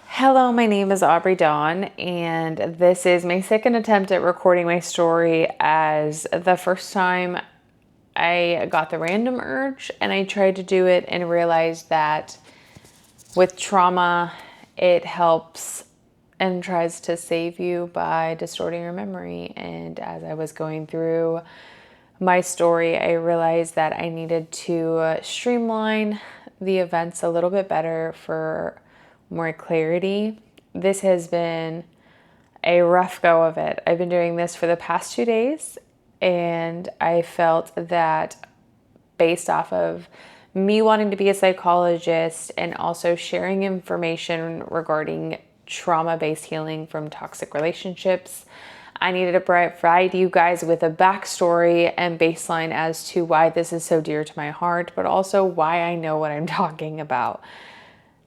Hello, my name is Aubrey Dawn, and this is my second attempt at recording my story, as the first time I got the random urge and I tried to do it and realized that with trauma, it helps and tries to save you by distorting your memory. And as I was going through my story, I realized that I needed to streamline the events a little bit better for more clarity. This has been a rough go of it. I've been doing this for the past 2 days, and I felt that based off of me wanting to be a psychologist and also sharing information regarding trauma-based healing from toxic relationships, I needed to provide you guys with a backstory and baseline as to why this is so dear to my heart, but also why I know what I'm talking about.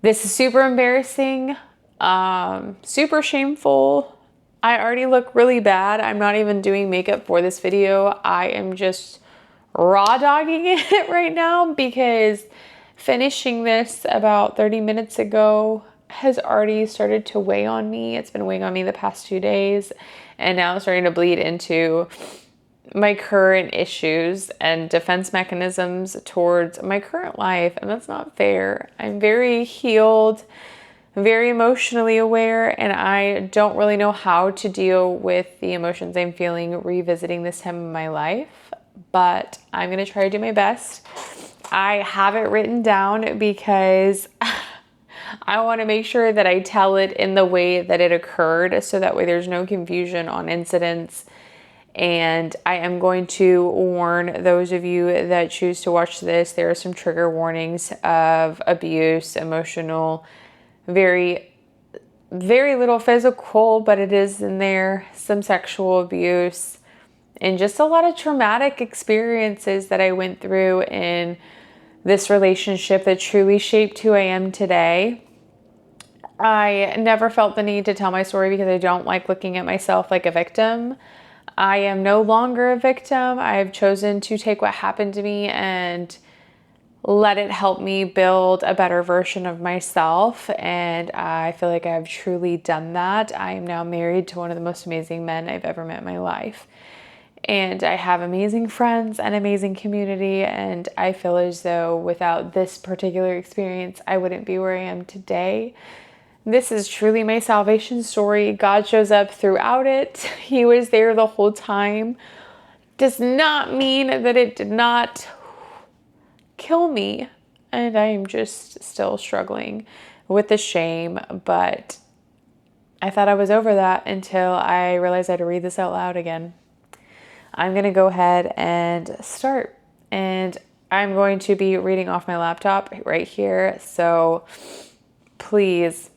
This is super embarrassing, super shameful. I already look really bad. I'm not even doing makeup for this video. I am just raw dogging it right now because finishing this about 30 minutes ago has already started to weigh on me. It's been weighing on me the past 2 days, and now it's starting to bleed into my current issues and defense mechanisms towards my current life, and that's not fair. I'm very healed, very emotionally aware, and I don't really know how to deal with the emotions I'm feeling revisiting this time in my life, but I'm gonna try to do my best. I have it written down because I want to make sure that I tell it in the way that it occurred, so that way there's no confusion on incidents. And I am going to warn those of you that choose to watch this, there are some trigger warnings of abuse, emotional, very, very little physical, but it is in there, some sexual abuse, and just a lot of traumatic experiences that I went through in this relationship that truly shaped who I am today. I never felt the need to tell my story because I don't like looking at myself like a victim. I am no longer a victim. I've chosen to take what happened to me and let it help me build a better version of myself. And I feel like I've truly done that. I am now married to one of the most amazing men I've ever met in my life. And I have amazing friends and amazing community. And I feel as though without this particular experience, I wouldn't be where I am today. This is truly my salvation story. God shows up throughout it. He was there the whole time. Does not mean that it did not kill me. And I am just still struggling with the shame. But I thought I was over that until I realized I had to read this out loud again. I'm going to go ahead and start. And I'm going to be reading off my laptop right here. So please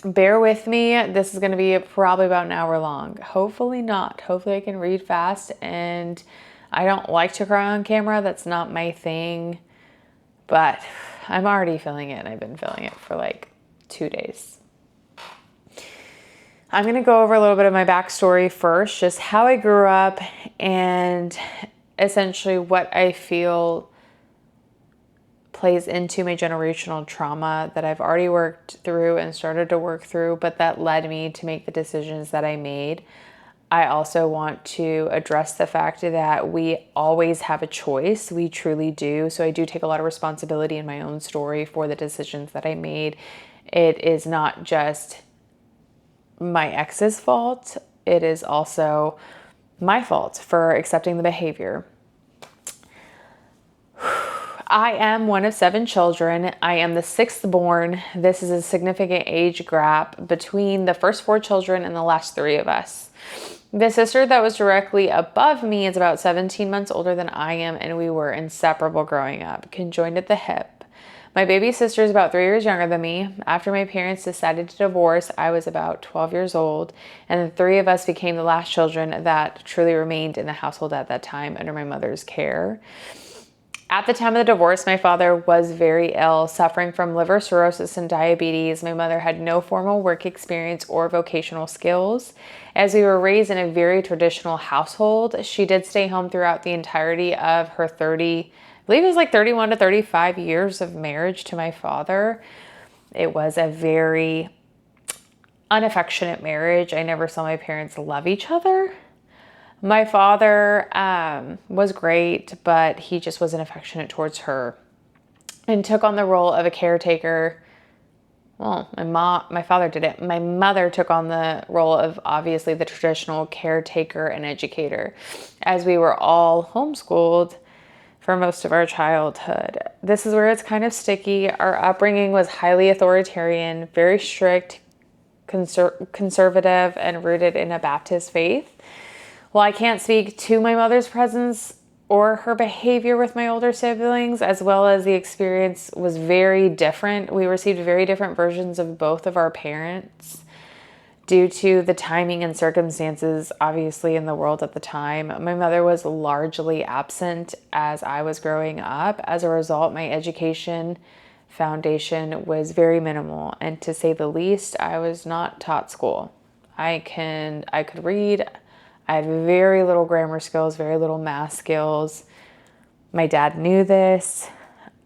bear with me. This is going to be probably about an hour long. Hopefully not. Hopefully I can read fast, and I don't like to cry on camera. That's not my thing, but I'm already feeling it, and I've been feeling it for like 2 days. I'm going to go over a little bit of my backstory first, just how I grew up and essentially what I feel plays into my generational trauma that I've already worked through and started to work through, but that led me to make the decisions that I made. I also want to address the fact that we always have a choice. We truly do. So I do take a lot of responsibility in my own story for the decisions that I made. It is not just my ex's fault. It is also my fault for accepting the behavior. I am one of 7 children. I am the 6th born. This is a significant age gap between the first 4 children and the last 3 of us. The sister that was directly above me is about 17 months older than I am, and we were inseparable growing up, conjoined at the hip. My baby sister is about 3 years younger than me. After my parents decided to divorce, I was about 12 years old, and the 3 of us became the last children that truly remained in the household at that time under my mother's care. At the time of the divorce, my father was very ill, suffering from liver cirrhosis and diabetes. My mother had no formal work experience or vocational skills. As we were raised in a very traditional household, she did stay home throughout the entirety of her believe it was like 31 to 35 years of marriage to my father. It was a very unaffectionate marriage. I never saw my parents love each other. My father was great, but he just wasn't affectionate towards her and took on the role of a caretaker. Well, my father did it. My mother took on the role of obviously the traditional caretaker and educator, as we were all homeschooled for most of our childhood. This is where it's kind of sticky. Our upbringing was highly authoritarian, very strict, conservative, and rooted in a Baptist faith. While I can't speak to my mother's presence or her behavior with my older siblings, as well as the experience was very different. We received very different versions of both of our parents due to the timing and circumstances, obviously, in the world at the time. My mother was largely absent as I was growing up. As a result, my education foundation was very minimal, and to say the least, I was not taught school. I could read. I had very little grammar skills, very little math skills. My dad knew this.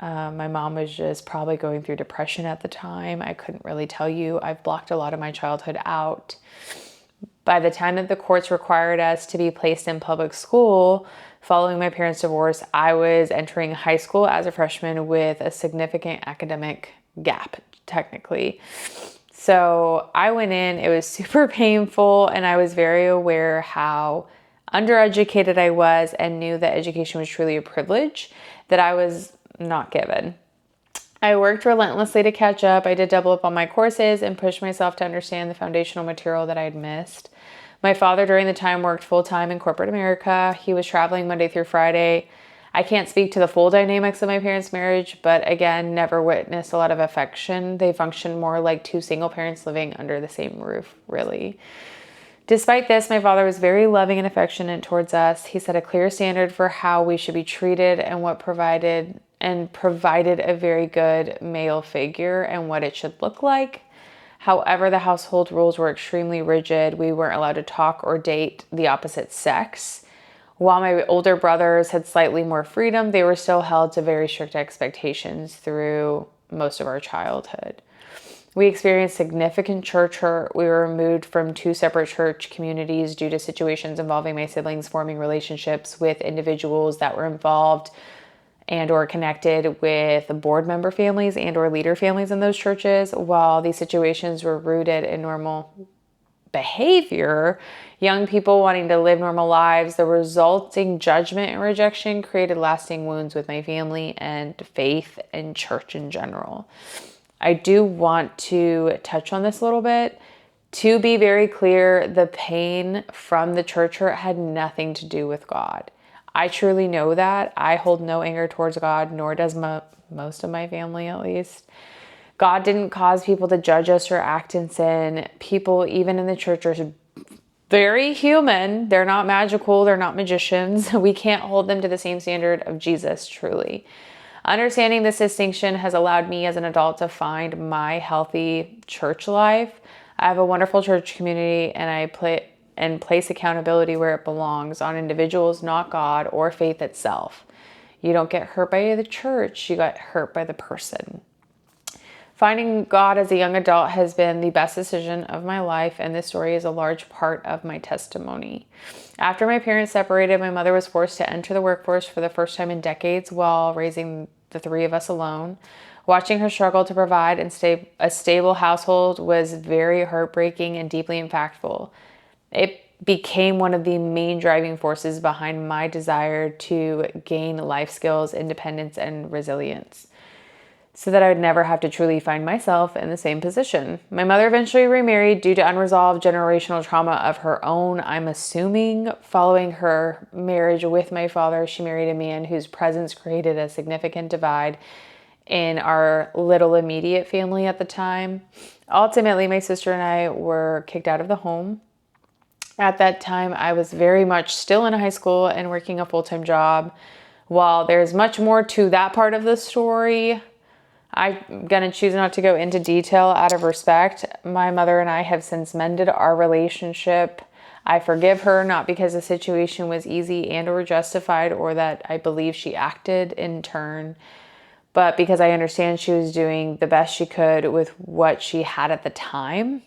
My mom was just probably going through depression at the time. I couldn't really tell you. I've blocked a lot of my childhood out. By the time that the courts required us to be placed in public school, following my parents' divorce, I was entering high school as a freshman with a significant academic gap, technically. So I went in, it was super painful, and I was very aware how undereducated I was and knew that education was truly a privilege that I was not given. I worked relentlessly to catch up. I did double up on my courses and pushed myself to understand the foundational material that I had missed. My father during the time worked full-time in corporate America. He was traveling Monday through Friday. I can't speak to the full dynamics of my parents' marriage, but again, never witnessed a lot of affection. They functioned more like two single parents living under the same roof, really. Despite this, my father was very loving and affectionate towards us. He set a clear standard for how we should be treated and provided a very good male figure and what it should look like. However, the household rules were extremely rigid. We weren't allowed to talk or date the opposite sex. While my older brothers had slightly more freedom, they were still held to very strict expectations through most of our childhood. We experienced significant church hurt. We were removed from two separate church communities due to situations involving my siblings forming relationships with individuals that were involved and or connected with board member families and or leader families in those churches. While these situations were rooted in normal behavior, young people wanting to live normal lives, the resulting judgment and rejection created lasting wounds with my family and faith and church in general. I do want to touch on this a little bit. To be very clear, the pain from the church hurt had nothing to do with God. I truly know that. I hold no anger towards God, nor does most of my family, at least. God didn't cause people to judge us or act in sin. People, even in the church, are very human. They're not magical. They're not magicians. We can't hold them to the same standard of Jesus, truly. Understanding this distinction has allowed me as an adult to find my healthy church life. I have a wonderful church community, and I place accountability where it belongs, on individuals, not God or faith itself. You don't get hurt by the church. You got hurt by the person. Finding God as a young adult has been the best decision of my life, and this story is a large part of my testimony. After my parents separated, my mother was forced to enter the workforce for the first time in decades while raising the three of us alone. Watching her struggle to provide and stay a stable household was very heartbreaking and deeply impactful. It became one of the main driving forces behind my desire to gain life skills, independence, and resilience, so that I would never have to truly find myself in the same position. My mother eventually remarried due to unresolved generational trauma of her own, I'm assuming. Following her marriage with my father, she married a man whose presence created a significant divide in our little immediate family at the time. Ultimately, my sister and I were kicked out of the home. At that time, I was very much still in high school and working a full-time job. While there's much more to that part of the story, I'm going to choose not to go into detail out of respect. My mother and I have since mended our relationship. I forgive her, not because the situation was easy and or justified, or that I believe she acted in turn, but because I understand she was doing the best she could with what she had at the time.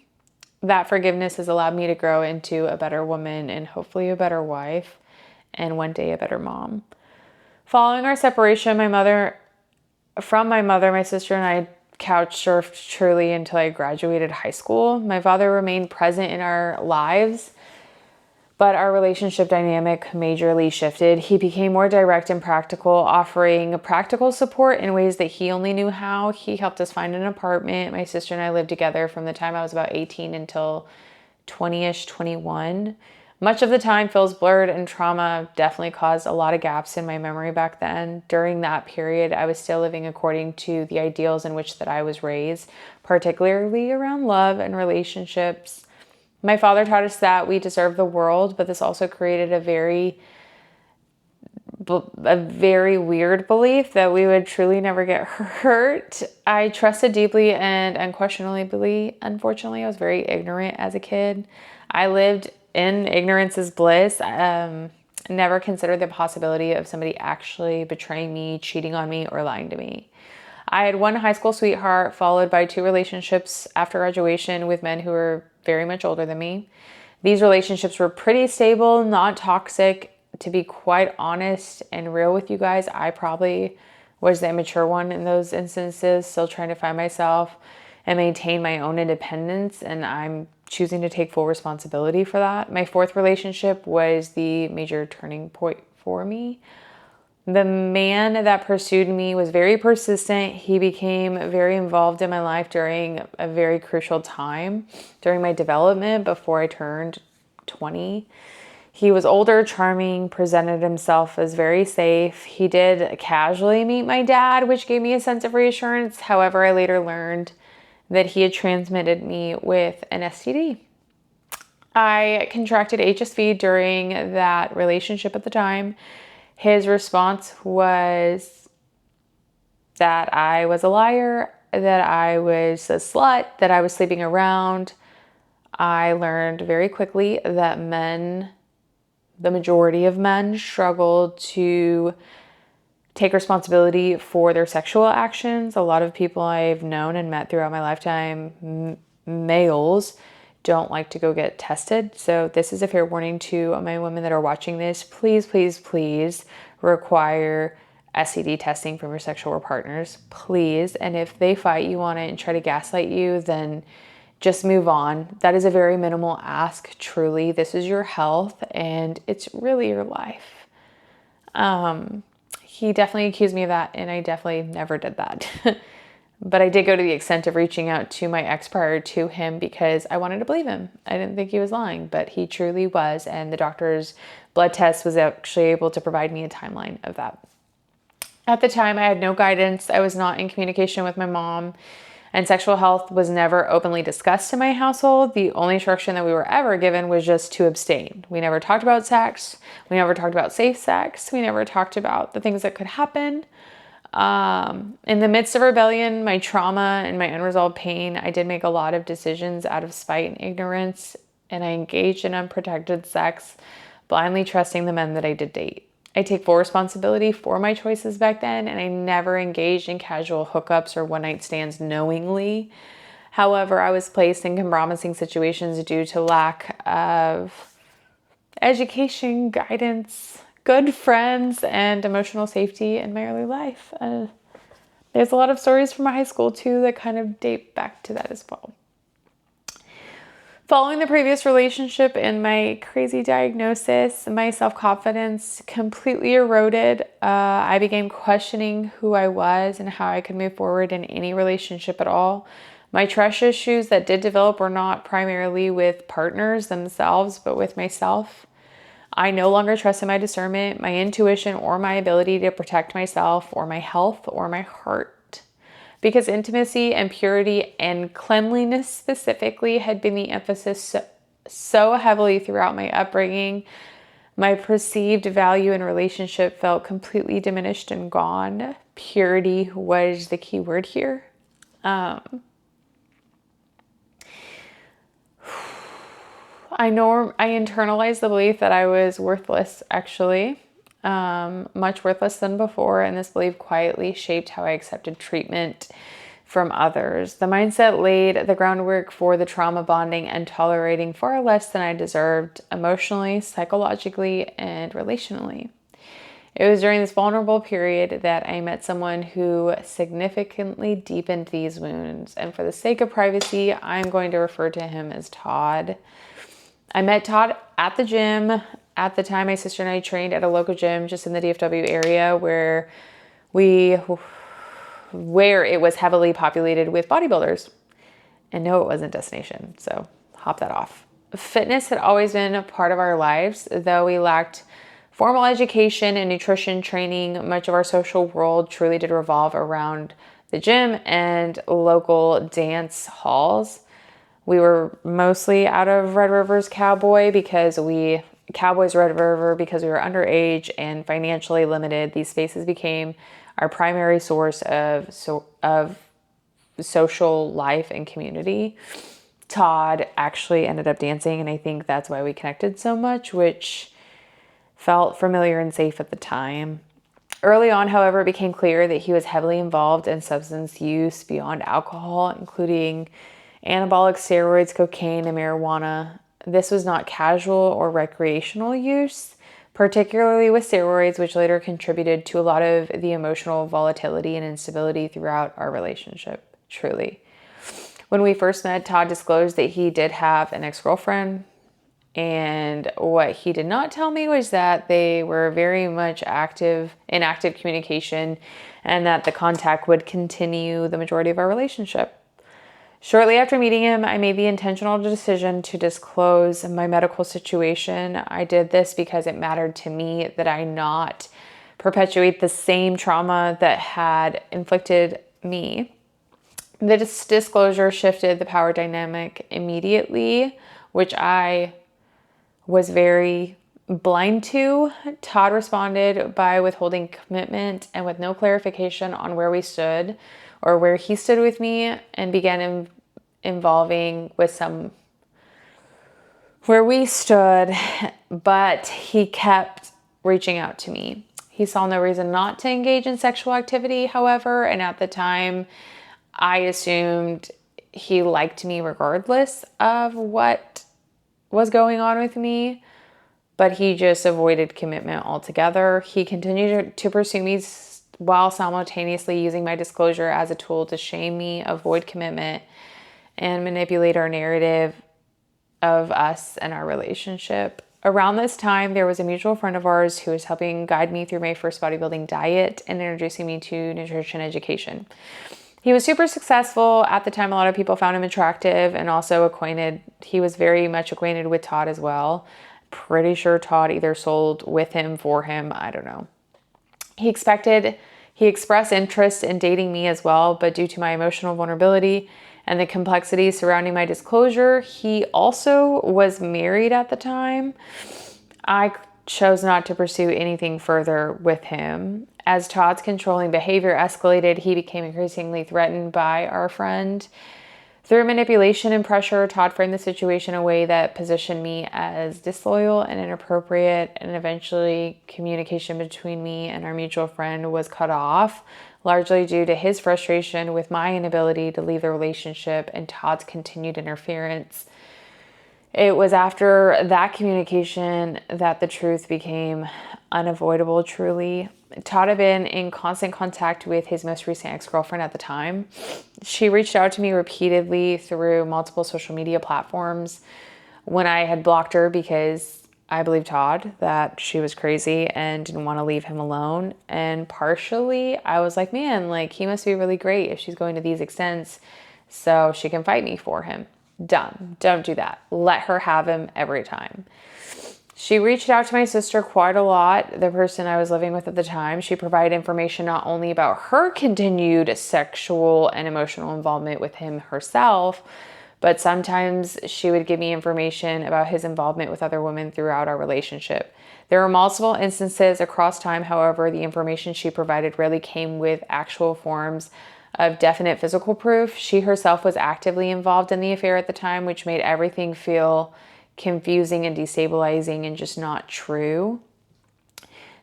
That forgiveness has allowed me to grow into a better woman and hopefully a better wife, and one day a better mom. Following our separation, my mother, my sister and I couch surfed truly until I graduated high school. My father remained present in our lives, but our relationship dynamic majorly shifted. He became more direct and practical, offering practical support in ways that he only knew how. He helped us find an apartment. My sister and I lived together from the time I was about 18 until 20-ish, 21. Much of the time feels blurred, and trauma definitely caused a lot of gaps in my memory back then. During that period, I was still living according to the ideals in which that I was raised, particularly around love and relationships. My father taught us that we deserve the world, but this also created a very weird belief that we would truly never get hurt. I trusted deeply and unquestionably. Unfortunately, I was very ignorant as a kid. I lived in ignorance is bliss. Never considered the possibility of somebody actually betraying me, cheating on me, or lying to me. I had one high school sweetheart, followed by 2 relationships after graduation with men who were very much older than me. These relationships were pretty stable, not toxic. To be quite honest and real with you guys, I probably was the immature one in those instances, still trying to find myself and maintain my own independence, and I'm choosing to take full responsibility for that. My 4th relationship was the major turning point for me. The man that pursued me was very persistent. He became very involved in my life during a very crucial time during my development before I turned 20. He was older, charming, presented himself as very safe. He did casually meet my dad, which gave me a sense of reassurance. However, I later learned that he had transmitted me with an STD. I contracted HSV during that relationship at the time. His response was that I was a liar, that I was a slut, that I was sleeping around. I learned very quickly that the majority of men, struggle to take responsibility for their sexual actions. A lot of people I've known and met throughout my lifetime, males, don't like to go get tested. So this is a fair warning to my women that are watching this. Please, please, please require STD testing from your sexual partners, please. And if they fight you on it and try to gaslight you, then just move on. That is a very minimal ask, truly. This is your health and it's really your life. He definitely accused me of that, and I definitely never did that. But I did go to the extent of reaching out to my ex prior to him because I wanted to believe him. I didn't think he was lying, but he truly was. And the doctor's blood test was actually able to provide me a timeline of that. At the time, I had no guidance. I was not in communication with my mom, and sexual health was never openly discussed in my household. The only instruction that we were ever given was just to abstain. We never talked about sex. We never talked about safe sex. We never talked about the things that could happen. In the midst of rebellion, my trauma, and my unresolved pain, I did make a lot of decisions out of spite and ignorance, and I engaged in unprotected sex, blindly trusting the men that I did date. I take full responsibility for my choices back then, and I never engaged in casual hookups or one-night stands knowingly. However, I was placed in compromising situations due to lack of education, guidance, good friends, and emotional safety in my early life. There's a lot of stories from my high school too that kind of date back to that as well. Following the previous relationship and my crazy diagnosis, my self-confidence completely eroded. I began questioning who I was and how I could move forward in any relationship at all. My trust issues that did develop were not primarily with partners themselves, but with myself. I no longer trusted my discernment, my intuition, or my ability to protect myself or my health or my heart. Because intimacy and purity and cleanliness specifically had been the emphasis so heavily throughout my upbringing, my perceived value in relationship felt completely diminished and gone. Purity was the key word here. I internalized the belief that I was worthless, actually, much worthless than before, and this belief quietly shaped how I accepted treatment from others. The mindset laid the groundwork for the trauma bonding and tolerating far less than I deserved emotionally, psychologically, and relationally. It was during this vulnerable period that I met someone who significantly deepened these wounds. And for the sake of privacy, I'm going to refer to him as Todd. I met Todd at the gym. At the time, my sister and I trained at a local gym just in the DFW area where it was heavily populated with bodybuilders. And no, it wasn't destination, so hop that off. Fitness had always been a part of our lives, though we lacked formal education and nutrition training. Much of our social world truly did revolve around the gym and local dance halls. We were mostly out of Red River because we were underage and financially limited. These spaces became our primary source of social life and community. Todd actually ended up dancing, and I think that's why we connected so much, which felt familiar and safe at the time. Early on, however, it became clear that he was heavily involved in substance use beyond alcohol, including anabolic steroids, cocaine, and marijuana. This was not casual or recreational use, particularly with steroids, which later contributed to a lot of the emotional volatility and instability throughout our relationship, truly. When we first met, Todd disclosed that he did have an ex-girlfriend, and what he did not tell me was that they were very much in active communication and that the contact would continue the majority of our relationship. Shortly after meeting him, I made the intentional decision to disclose my medical situation. I did this because it mattered to me that I not perpetuate the same trauma that had inflicted me. This disclosure shifted the power dynamic immediately, which I was very blind to. Todd responded by withholding commitment and with no clarification on where we stood or where he stood with me, and began involving with where we stood, but he kept reaching out to me. He saw no reason not to engage in sexual activity, however, and at the time, I assumed he liked me regardless of what was going on with me, but he just avoided commitment altogether. He continued to pursue me while simultaneously using my disclosure as a tool to shame me, avoid commitment, and manipulate our narrative of us and our relationship. Around this time, there was a mutual friend of ours who was helping guide me through my first bodybuilding diet and introducing me to nutrition education. He was super successful. At the time, a lot of people found him attractive and also he was very much acquainted with Todd as well. Pretty sure Todd either sold with him, for him, I don't know. He expressed interest in dating me as well, but due to my emotional vulnerability and the complexities surrounding my disclosure, he also was married at the time. I chose not to pursue anything further with him. As Todd's controlling behavior escalated, he became increasingly threatened by our friend. Through manipulation and pressure, Todd framed the situation in a way that positioned me as disloyal and inappropriate, and eventually communication between me and our mutual friend was cut off, largely due to his frustration with my inability to leave the relationship and Todd's continued interference. It was after that communication that the truth became unavoidable, truly. Todd had been in constant contact with his most recent ex-girlfriend at the time. She reached out to me repeatedly through multiple social media platforms when I had blocked her because I believed Todd that she was crazy and didn't want to leave him alone. And partially, I was like, man, he must be really great if she's going to these extents so she can fight me for him. Dumb. Don't do that. Let her have him every time. She reached out to my sister quite a lot, the person I was living with at the time. She provided information not only about her continued sexual and emotional involvement with him herself, but sometimes she would give me information about his involvement with other women throughout our relationship. There were multiple instances across time, however, the information she provided rarely came with actual forms of definite physical proof. She herself was actively involved in the affair at the time, which made everything feel confusing and destabilizing and just not true.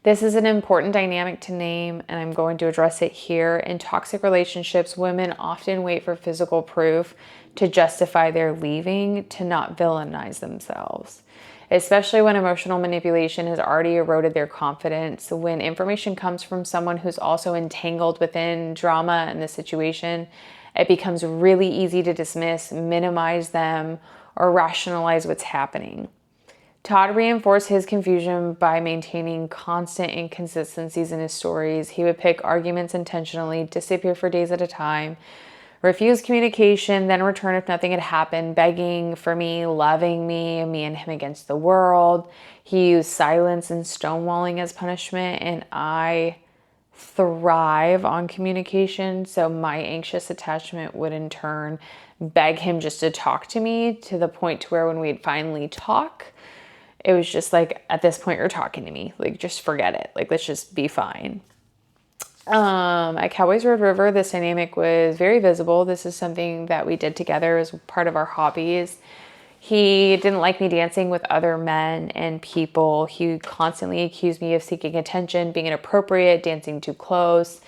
This is an important dynamic to name, and I'm going to address it here. In toxic relationships, women often wait for physical proof to justify their leaving, to not villainize themselves, especially when emotional manipulation has already eroded their confidence. When information comes from someone who's also entangled within drama and the situation, it becomes really easy to dismiss, minimize them, or rationalize what's happening. Todd reinforced his confusion by maintaining constant inconsistencies in his stories. He would pick arguments intentionally, disappear for days at a time, refuse communication, then return if nothing had happened, begging for me, loving me and him against the world. He used silence and stonewalling as punishment, and I thrive on communication, so my anxious attachment would in turn beg him just to talk to me, to the point to where when we'd finally talk, it was just like, at this point, you're talking to me. Like, just forget it. Like, let's just be fine. At Cowboys Road River, this dynamic was very visible. This is something that we did together as part of our hobbies. He didn't like me dancing with other men and people. He constantly accused me of seeking attention, being inappropriate, dancing too close.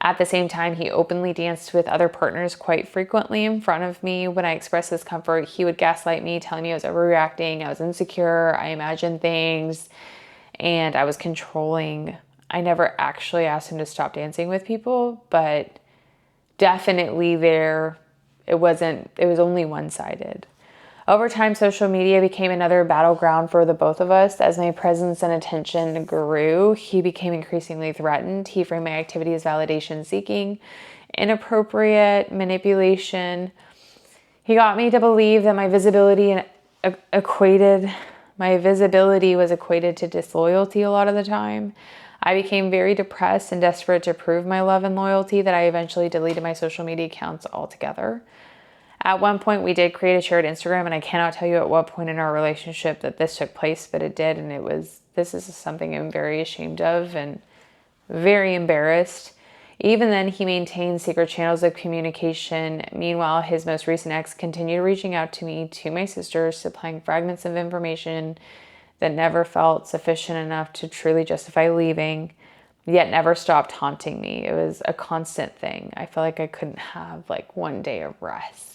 At the same time, he openly danced with other partners quite frequently in front of me. When I expressed discomfort, he would gaslight me, telling me I was overreacting, I was insecure, I imagined things, and I was controlling. I never actually asked him to stop dancing with people, but definitely it was only one-sided. Over time, social media became another battleground for the both of us. As my presence and attention grew, he became increasingly threatened. He framed my activity as validation seeking, inappropriate manipulation. He got me to believe that my visibility was equated to disloyalty a lot of the time. I became very depressed and desperate to prove my love and loyalty that I eventually deleted my social media accounts altogether. At one point, we did create a shared Instagram, and I cannot tell you at what point in our relationship that this took place, but it did, and this is something I'm very ashamed of and very embarrassed. Even then, he maintained secret channels of communication. Meanwhile, his most recent ex continued reaching out to me, to my sisters, supplying fragments of information that never felt sufficient enough to truly justify leaving, yet never stopped haunting me. It was a constant thing. I felt like I couldn't have like one day of rest.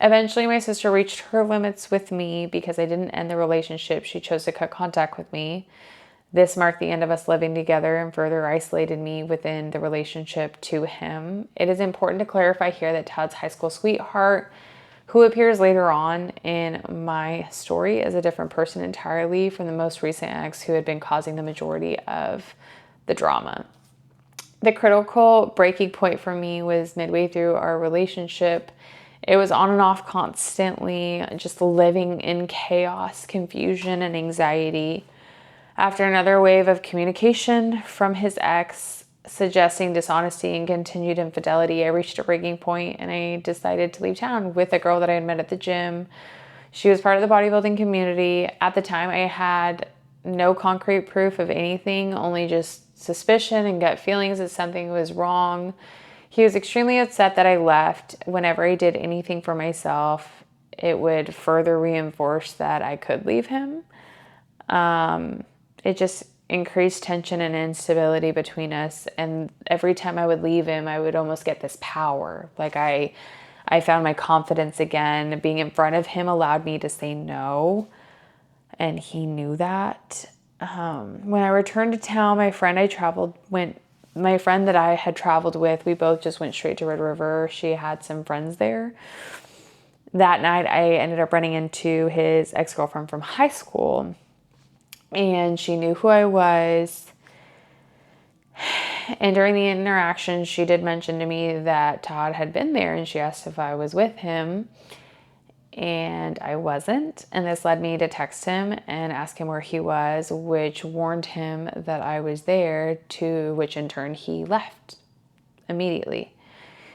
Eventually, my sister reached her limits with me because I didn't end the relationship. She chose to cut contact with me. This marked the end of us living together and further isolated me within the relationship to him. It is important to clarify here that Todd's high school sweetheart, who appears later on in my story, is a different person entirely from the most recent ex who had been causing the majority of the drama. The critical breaking point for me was midway through our relationship. It was on and off constantly, just living in chaos, confusion, and anxiety. After another wave of communication from his ex suggesting dishonesty and continued infidelity, I reached a breaking point and I decided to leave town with a girl that I had met at the gym. She was part of the bodybuilding community. At the time, I had no concrete proof of anything, only just suspicion and gut feelings that something was wrong. He was extremely upset that I left. Whenever I did anything for myself, it would further reinforce that I could leave him. It just increased tension and instability between us. And every time I would leave him, I would almost get this power. Like I found my confidence again. Being in front of him allowed me to say no. And he knew that. When I returned to town, my friend that I had traveled with, we both just went straight to Red River. She had some friends there. That night, I ended up running into his ex-girlfriend from high school, and she knew who I was. And during the interaction, she did mention to me that Todd had been there, and she asked if I was with him, and I wasn't. And this led me to text him and ask him where he was, which warned him that I was there, to which in turn he left immediately.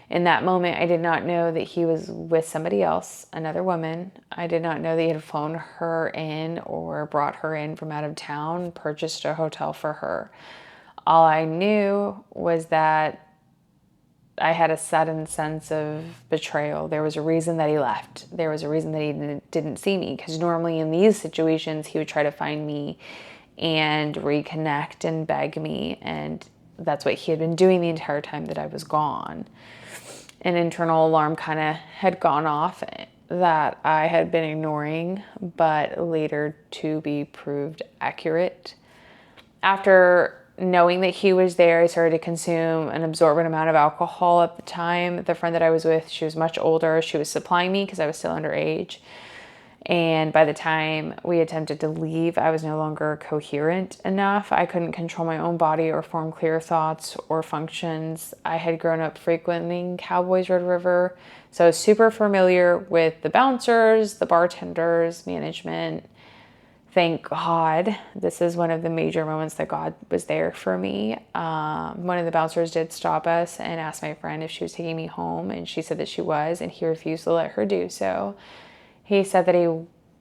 In that moment, I did not know that he was with somebody else, another woman. I did not know that he had flown her in or brought her in from out of town, purchased a hotel for her. All I knew was that I had a sudden sense of betrayal. There was a reason that he left. There was a reason that he didn't see me, because normally in these situations, he would try to find me and reconnect and beg me. And that's what he had been doing the entire time that I was gone. An internal alarm kind of had gone off that I had been ignoring, but later to be proved accurate. After knowing that he was there, I started to consume an absorbent amount of alcohol at the time. The friend that I was with, she was much older. She was supplying me because I was still underage. And by the time we attempted to leave, I was no longer coherent enough. I couldn't control my own body or form clear thoughts or functions. I had grown up frequenting Cowboys Red River, so I was super familiar with the bouncers, the bartenders, management. Thank God. This is one of the major moments that God was there for me. One of the bouncers did stop us and asked my friend if she was taking me home, and she said that she was, and he refused to let her do so. He said that he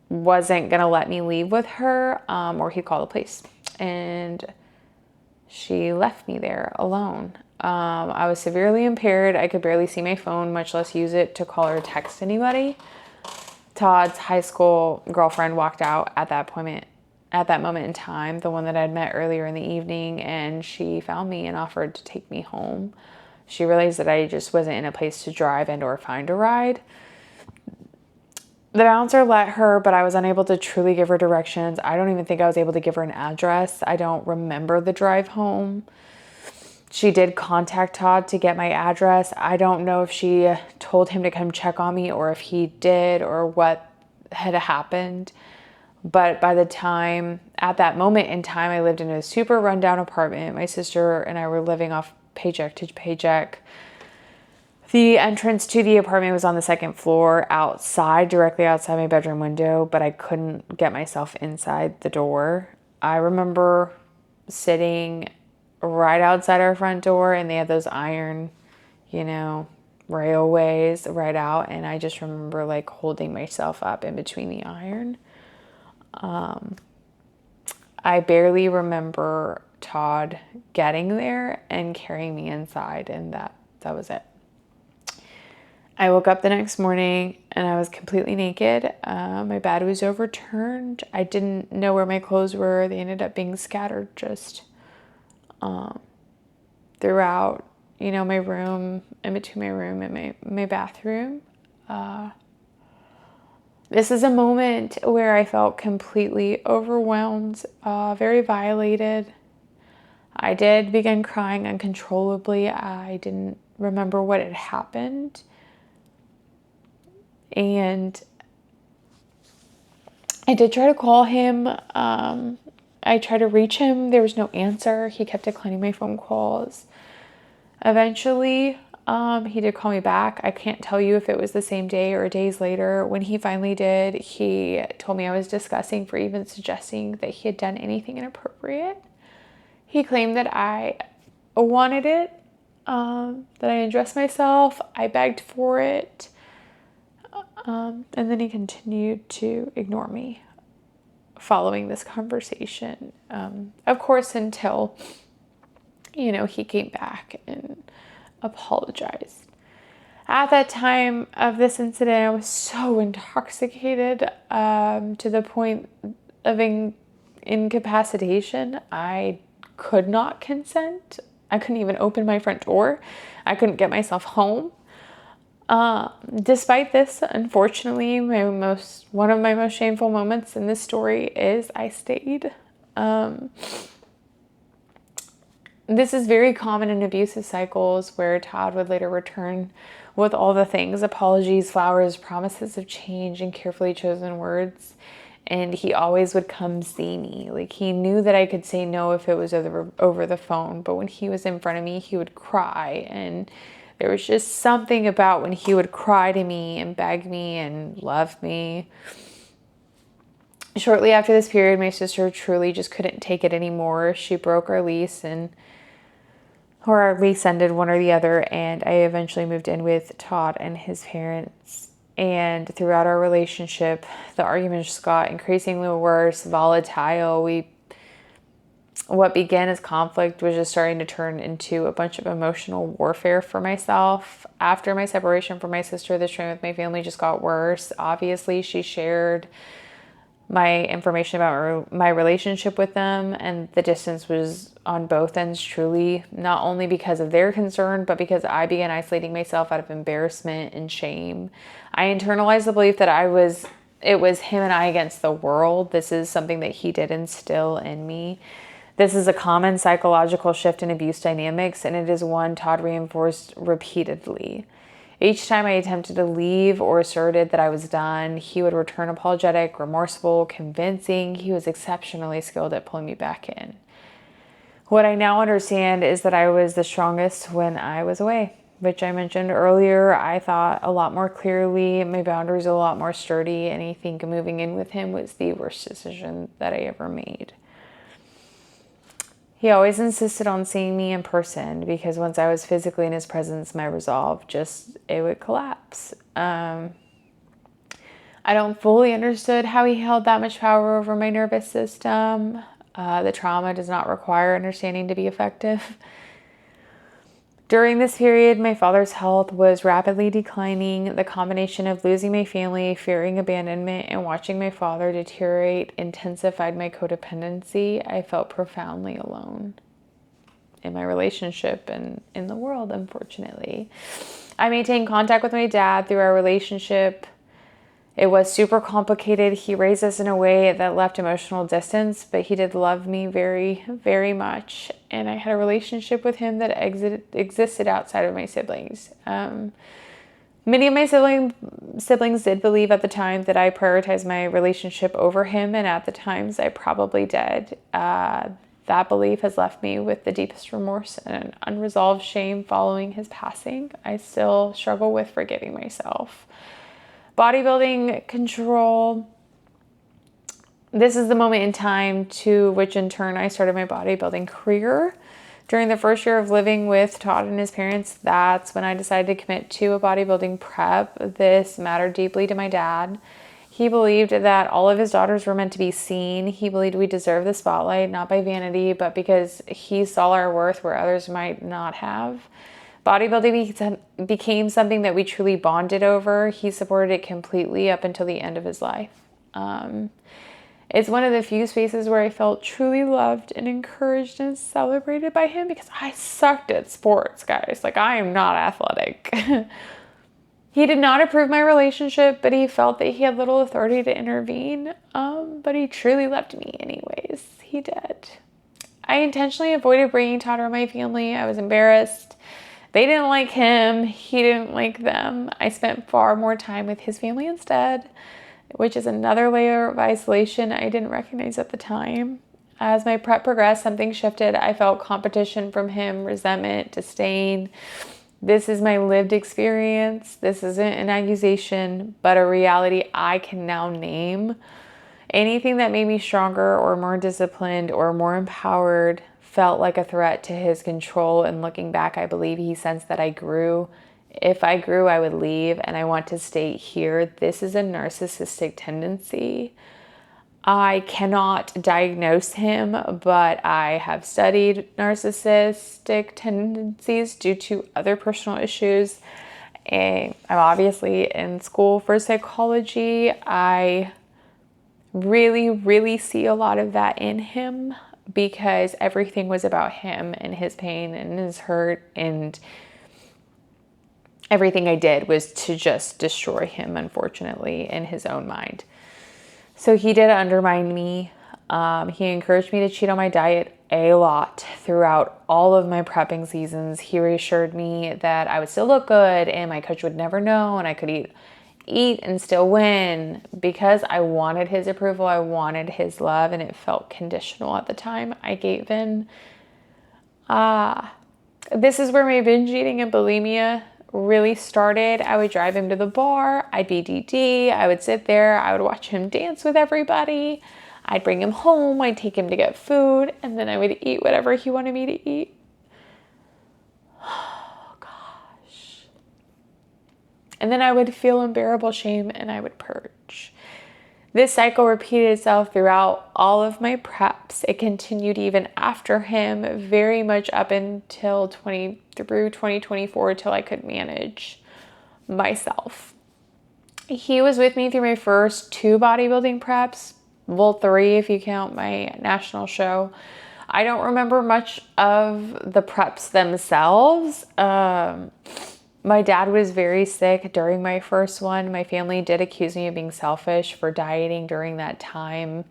wasn't going to let me leave with her, or he'd call the police. And she left me there alone. I was severely impaired. I could barely see my phone, much less use it to call or text anybody. Todd's high school girlfriend walked out at that moment in time, the one that I'd met earlier in the evening, and she found me and offered to take me home. She realized that I just wasn't in a place to drive and or find a ride. The bouncer let her, but I was unable to truly give her directions. I don't even think I was able to give her an address. I don't remember the drive home. She did contact Todd to get my address. I don't know if she told him to come check on me or if he did or what had happened. But by the time, at that moment in time, I lived in a super rundown apartment. My sister and I were living off paycheck to paycheck. The entrance to the apartment was on the second floor outside, directly outside my bedroom window, but I couldn't get myself inside the door. I remember sitting right outside our front door, and they had those iron, railways right out, and I just remember like holding myself up in between the iron. I barely remember Todd getting there and carrying me inside, and that was it. I woke up the next morning and I was completely naked. My bed was overturned. I didn't know where my clothes were. They ended up being scattered just throughout, my room, in between my room and my bathroom. This is a moment where I felt completely overwhelmed, very violated. I did begin crying uncontrollably. I didn't remember what had happened. And I did try to call him. I tried to reach him. There was no answer. He kept declining my phone calls. Eventually, he did call me back. I can't tell you if it was the same day or days later. When he finally did, he told me I was disgusting for even suggesting that he had done anything inappropriate. He claimed that I wanted it, that I undressed myself. I begged for it. And then he continued to ignore me following this conversation. Of course, until, he came back and apologized. At that time of this incident, I was so intoxicated to the point of incapacitation. I could not consent. I couldn't even open my front door. I couldn't get myself home. Despite this, unfortunately, one of my most shameful moments in this story is I stayed. This is very common in abusive cycles where Todd would later return with all the things: apologies, flowers, promises of change, and carefully chosen words. And he always would come see me. Like, he knew that I could say no if it was over the phone, but when he was in front of me, he would cry. And there was just something about when he would cry to me and beg me and love me. Shortly after this period, my sister truly just couldn't take it anymore. She broke our lease, or our lease ended, one or the other, and I eventually moved in with Todd and his parents. And throughout our relationship, the arguments just got increasingly worse, volatile. We what began as conflict was just starting to turn into a bunch of emotional warfare for myself. After my separation from my sister, the strain with my family just got worse. Obviously, she shared my information about my relationship with them, and the distance was on both ends, truly, not only because of their concern, but because I began isolating myself out of embarrassment and shame. I internalized the belief that it was him and I against the world. This is something that he did instill in me. This is a common psychological shift in abuse dynamics, and it is one Todd reinforced repeatedly. Each time I attempted to leave or asserted that I was done, he would return apologetic, remorseful, convincing. He was exceptionally skilled at pulling me back in. What I now understand is that I was the strongest when I was away, which I mentioned earlier. I thought a lot more clearly, my boundaries a lot more sturdy, and I think moving in with him was the worst decision that I ever made. He always insisted on seeing me in person because once I was physically in his presence, my resolve it would collapse. I don't fully understood how he held that much power over my nervous system. The trauma does not require understanding to be effective. During this period, my father's health was rapidly declining. The combination of losing my family, fearing abandonment, and watching my father deteriorate intensified my codependency. I felt profoundly alone in my relationship and in the world, unfortunately. I maintained contact with my dad through our relationship. It was super complicated. He raised us in a way that left emotional distance, but he did love me very, very much. And I had a relationship with him that existed outside of my siblings. Many of my siblings did believe at the time that I prioritized my relationship over him, and at the times I probably did. That belief has left me with the deepest remorse and an unresolved shame following his passing. I still struggle with forgiving myself. Bodybuilding control. This is the moment in time to which in turn I started my bodybuilding career. During the first year of living with Todd and his parents, that's when I decided to commit to a bodybuilding prep. This mattered deeply to my dad. He believed that all of his daughters were meant to be seen. He believed we deserved the spotlight, not by vanity, but because he saw our worth where others might not have. Bodybuilding became something that we truly bonded over. He supported it completely up until the end of his life. It's one of the few spaces where I felt truly loved and encouraged and celebrated by him because I sucked at sports, guys. Like, I am not athletic. He did not approve my relationship, but he felt that he had little authority to intervene. But he truly loved me anyways. He did. I intentionally avoided bringing Todd around my family. I was embarrassed. They didn't like him. He didn't like them. I spent far more time with his family instead, which is another layer of isolation I didn't recognize at the time. As my prep progressed, something shifted. I felt competition from him, resentment, disdain. This is my lived experience. This isn't an accusation, but a reality I can now name. Anything that made me stronger or more disciplined or more empowered felt like a threat to his control, and looking back, I believe he sensed that I grew. If I grew, I would leave, and I want to state here, this is a narcissistic tendency. I cannot diagnose him, but I have studied narcissistic tendencies due to other personal issues. And I'm obviously in school for psychology. I really, really see a lot of that in him because everything was about him and his pain and his hurt, and everything I did was to just destroy him, unfortunately, in his own mind. So he did undermine me. He encouraged me to cheat on my diet a lot throughout all of my prepping seasons. He reassured me that I would still look good and my coach would never know, and I could eat and still win because I wanted his approval. I wanted his love, and it felt conditional at the time. I gave in. This is where my binge eating and bulimia really started. I would drive him to the bar. I'd be DD. I would sit there. I would watch him dance with everybody. I'd bring him home. I'd take him to get food, and then I would eat whatever he wanted me to eat. Oh, gosh. And then I would feel unbearable shame, and I would purge. This cycle repeated itself throughout all of my preps. It continued even after him, very much up until through 2024, till I could manage myself. He was with me through my first 2 bodybuilding preps, well, 3 if you count my national show. I don't remember much of the preps themselves. My dad was very sick during my first one. My family did accuse me of being selfish for dieting during that time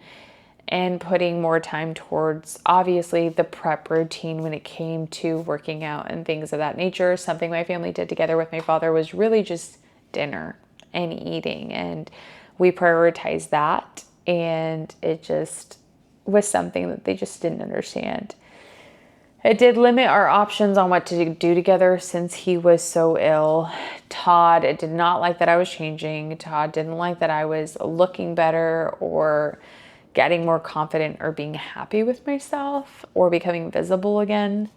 and putting more time towards, obviously, the prep routine when it came to working out and things of that nature. Something my family did together with my father was really just dinner and eating, and we prioritized that, and it just was something that they just didn't understand. It did limit our options on what to do together since he was so ill. Todd did not like that I was changing. Todd didn't like that I was looking better or getting more confident or being happy with myself or becoming visible again.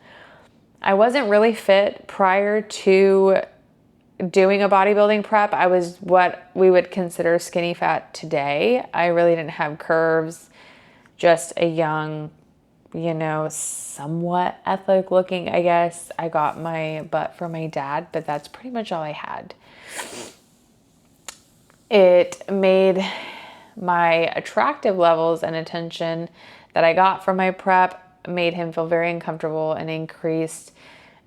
I wasn't really fit prior to doing a bodybuilding prep. I was what we would consider skinny fat today. I really didn't have curves, just a young, somewhat athletic looking, I guess. I got my butt from my dad, but that's pretty much all I had. It made my attractive levels and attention that I got from my prep made him feel very uncomfortable and increased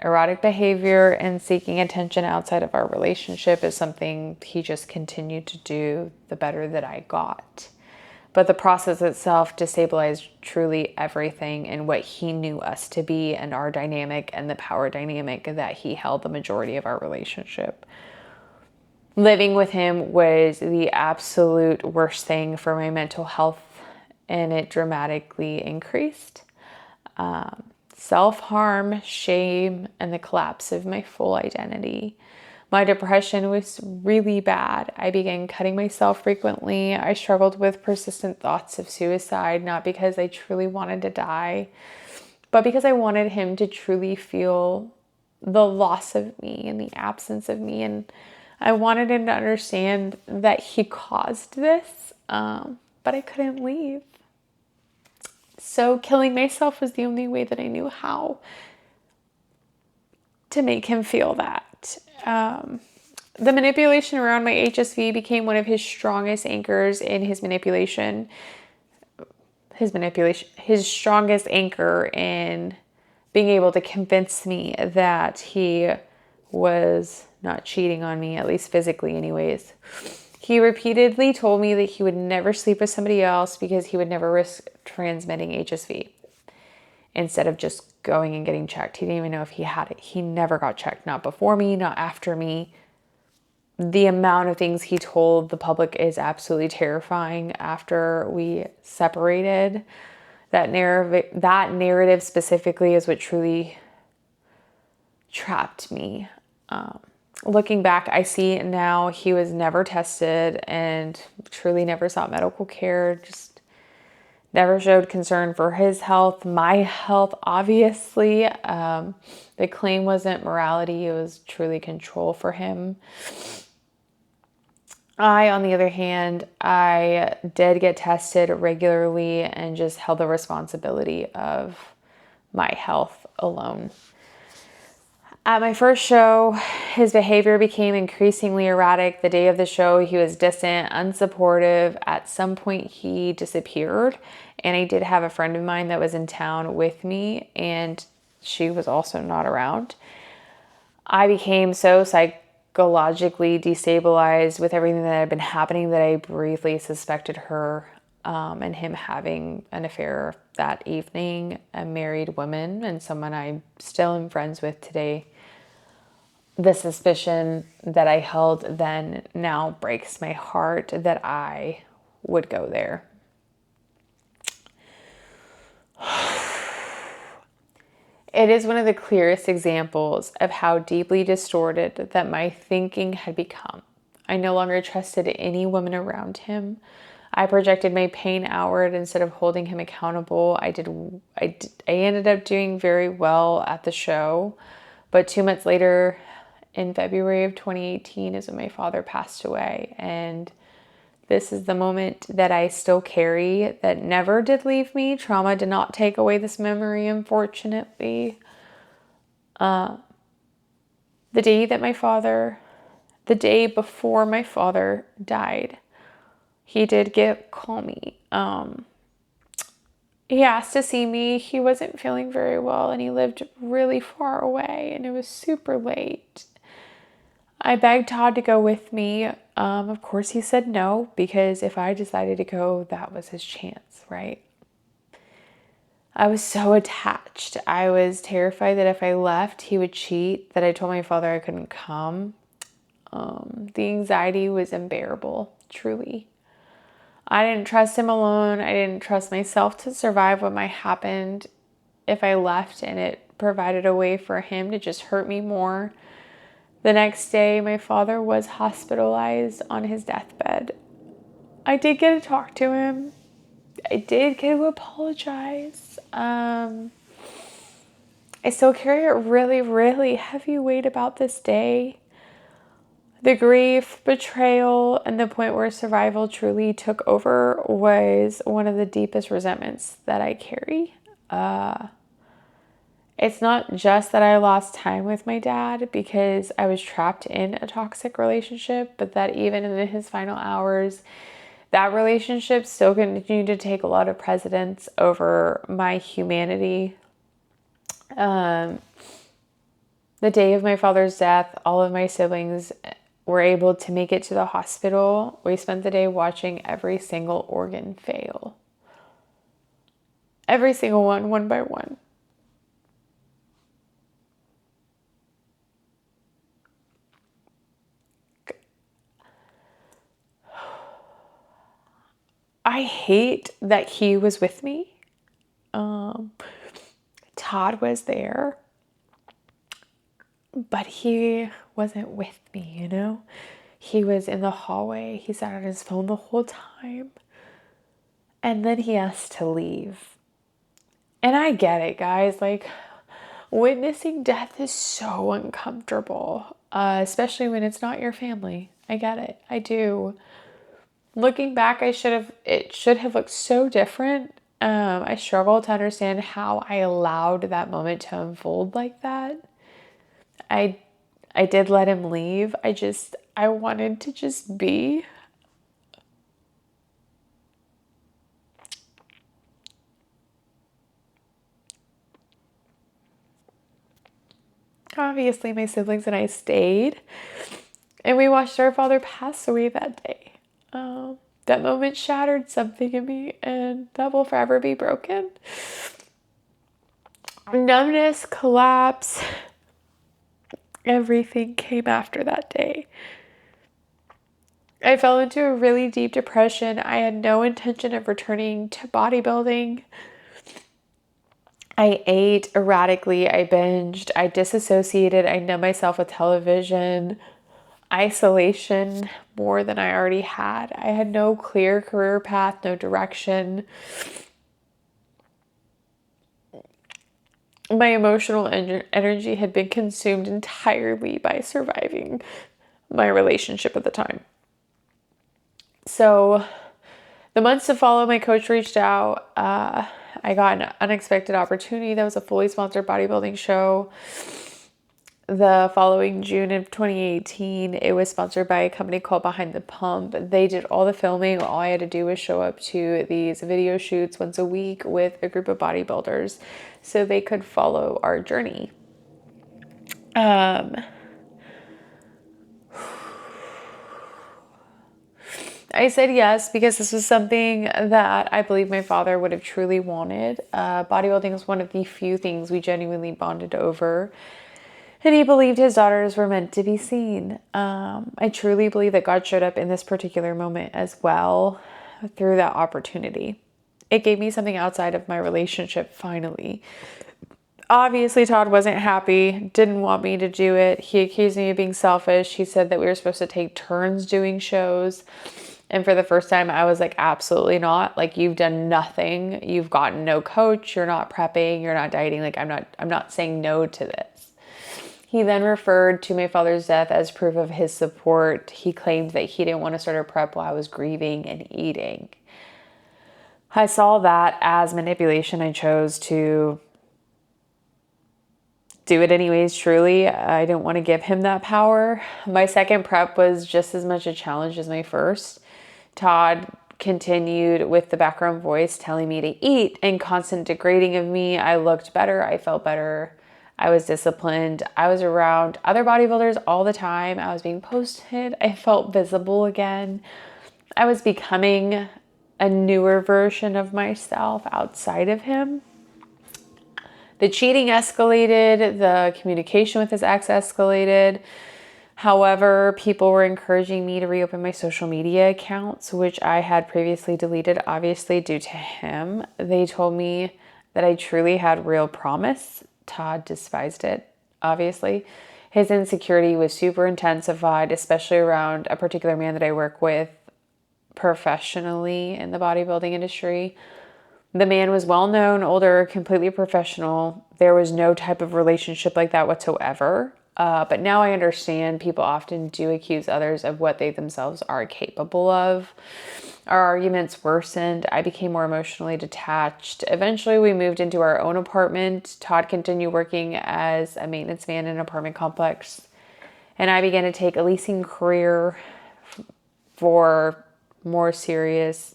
erotic behavior and seeking attention outside of our relationship is something he just continued to do the better that I got. But the process itself destabilized truly everything in what he knew us to be and our dynamic and the power dynamic that he held the majority of our relationship. Living with him was the absolute worst thing for my mental health, and it dramatically increased. Self-harm, shame, and the collapse of my full identity. My depression was really bad. I began cutting myself frequently. I struggled with persistent thoughts of suicide, not because I truly wanted to die, but because I wanted him to truly feel the loss of me and the absence of me. And I wanted him to understand that he caused this, but I couldn't leave. So killing myself was the only way that I knew how to make him feel that. The manipulation around my HSV became one of his strongest anchors in his manipulation. His strongest anchor in being able to convince me that he was not cheating on me, at least physically anyways. He repeatedly told me that he would never sleep with somebody else because he would never risk transmitting HSV. Instead of just going and getting checked. He didn't even know if he had it. He never got checked, not before me, not after me. The amount of things he told the public is absolutely terrifying after we separated. That narrative specifically is what truly trapped me. Looking back, I see now he was never tested and truly never sought medical care, just never showed concern for his health, my health, obviously. The claim wasn't morality, it was truly control for him. I, on the other hand, I did get tested regularly and just held the responsibility of my health alone. At my first show, his behavior became increasingly erratic. The day of the show, he was distant, unsupportive. At some point, he disappeared. And I did have a friend of mine that was in town with me, and she was also not around. I became so psychologically destabilized with everything that had been happening that I briefly suspected her and him having an affair that evening, a married woman and someone I still am friends with today. The suspicion that I held then now breaks my heart that I would go there. It is one of the clearest examples of how deeply distorted that my thinking had become. I no longer trusted any woman around him. I projected my pain outward instead of holding him accountable. I ended up doing very well at the show, but 2 months later, in February of 2018 is when my father passed away, and This is the moment that I still carry that never did leave me. Trauma did not take away this memory, unfortunately. The day before my father died, he did call me. He asked to see me. He wasn't feeling very well and he lived really far away and it was super late. I begged Todd to go with me. Of course, he said no, because if I decided to go, that was his chance, right? I was so attached. I was terrified that if I left, he would cheat, that I told my father I couldn't come. The anxiety was unbearable, truly. I didn't trust him alone. I didn't trust myself to survive what might happen if I left, and it provided a way for him to just hurt me more. The next day, my father was hospitalized on his deathbed. I did get to talk to him. I did get to apologize. I still carry a really, really heavy weight about this day. The grief, betrayal, and the point where survival truly took over was one of the deepest resentments that I carry. It's not just that I lost time with my dad because I was trapped in a toxic relationship, but that even in his final hours, that relationship still continued to take a lot of precedence over my humanity. The day of my father's death, all of my siblings were able to make it to the hospital. We spent the day watching every single organ fail. Every single one by one. I hate that he was with me. Todd was there, but he wasn't with me, you know? He was in the hallway. He sat on his phone the whole time. And then he asked to leave. And I get it, guys. Like, witnessing death is so uncomfortable, especially when it's not your family. I get it. I do. Looking back, it should have looked so different. I struggle to understand how I allowed that moment to unfold like that. I did let him leave. I wanted to just be. Obviously, my siblings and I stayed, and we watched our father pass away that day. That moment shattered something in me, and that will forever be broken. Numbness, collapse, everything came after that day. I fell into a really deep depression. I had no intention of returning to bodybuilding. I ate erratically. I binged. I disassociated. I numbed myself with television. Isolation more than I already had. I had no clear career path, no direction. My emotional energy had been consumed entirely by surviving my relationship at the time. So the months to follow, my coach reached out. I got an unexpected opportunity that was a fully sponsored bodybuilding show. The following June of 2018, it was sponsored by a company called Behind the Pump. They did all the filming. All I had to do was show up to these video shoots once a week with a group of bodybuilders so they could follow our journey. I said yes because this was something that I believe my father would have truly wanted. Bodybuilding is one of the few things we genuinely bonded over. And he believed his daughters were meant to be seen. I truly believe that God showed up in this particular moment as well through that opportunity. It gave me something outside of my relationship finally. Obviously, Todd wasn't happy, didn't want me to do it. He accused me of being selfish. He said that we were supposed to take turns doing shows. And for the first time, I was like, absolutely not. Like, you've done nothing. You've gotten no coach. You're not prepping. You're not dieting. Like, I'm not saying no to this. He then referred to my father's death as proof of his support. He claimed that he didn't want to start a prep while I was grieving and eating. I saw that as manipulation. I chose to do it anyways, truly. I didn't want to give him that power. My second prep was just as much a challenge as my first. Todd continued with the background voice telling me to eat and constant degrading of me. I looked better. I felt better. I was disciplined. I was around other bodybuilders all the time. I was being posted. I felt visible again. I was becoming a newer version of myself outside of him. The cheating escalated. The communication with his ex escalated. However, people were encouraging me to reopen my social media accounts, which I had previously deleted, obviously, due to him. They told me that I truly had real promise. Todd despised it, obviously. His insecurity was super intensified, especially around a particular man that I work with professionally in the bodybuilding industry. The man was well known, older, completely professional. There was no type of relationship like that whatsoever. But now I understand people often do accuse others of what they themselves are capable of. Our arguments worsened. I became more emotionally detached. Eventually, we moved into our own apartment. Todd continued working as a maintenance man in an apartment complex. And I began to take a leasing career for more serious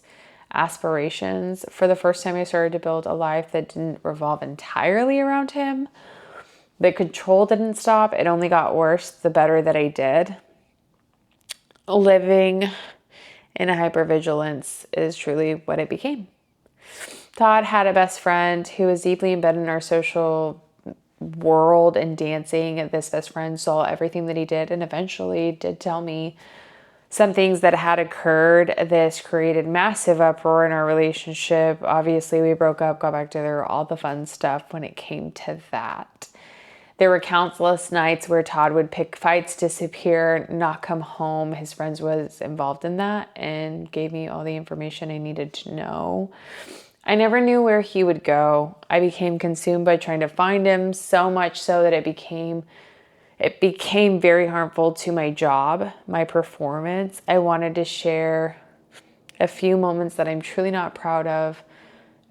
aspirations. For the first time, I started to build a life that didn't revolve entirely around him. The control didn't stop. It only got worse the better that I did. Living in a hypervigilance is truly what it became. Todd had a best friend who was deeply embedded in our social world and dancing. This best friend saw everything that he did and eventually did tell me some things that had occurred. This created massive uproar in our relationship. Obviously, we broke up, got back together, all the fun stuff when it came to that. There were countless nights where Todd would pick fights, disappear, not come home. His friends was involved in that and gave me all the information I needed to know. I never knew where he would go. I became consumed by trying to find him, so much so that it became very harmful to my job, my performance. I wanted to share a few moments that I'm truly not proud of,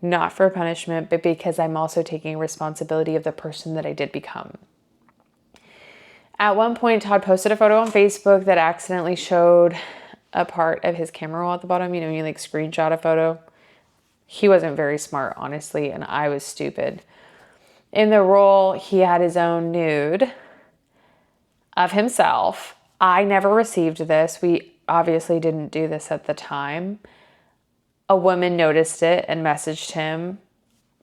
not for punishment, but because I'm also taking responsibility of the person that I did become. At one point, Todd posted a photo on Facebook that accidentally showed a part of his camera roll at the bottom. You know, you like screenshot a photo. He wasn't very smart, honestly, and I was stupid. In the roll, he had his own nude of himself. I never received this. We obviously didn't do this at the time. A woman noticed it and messaged him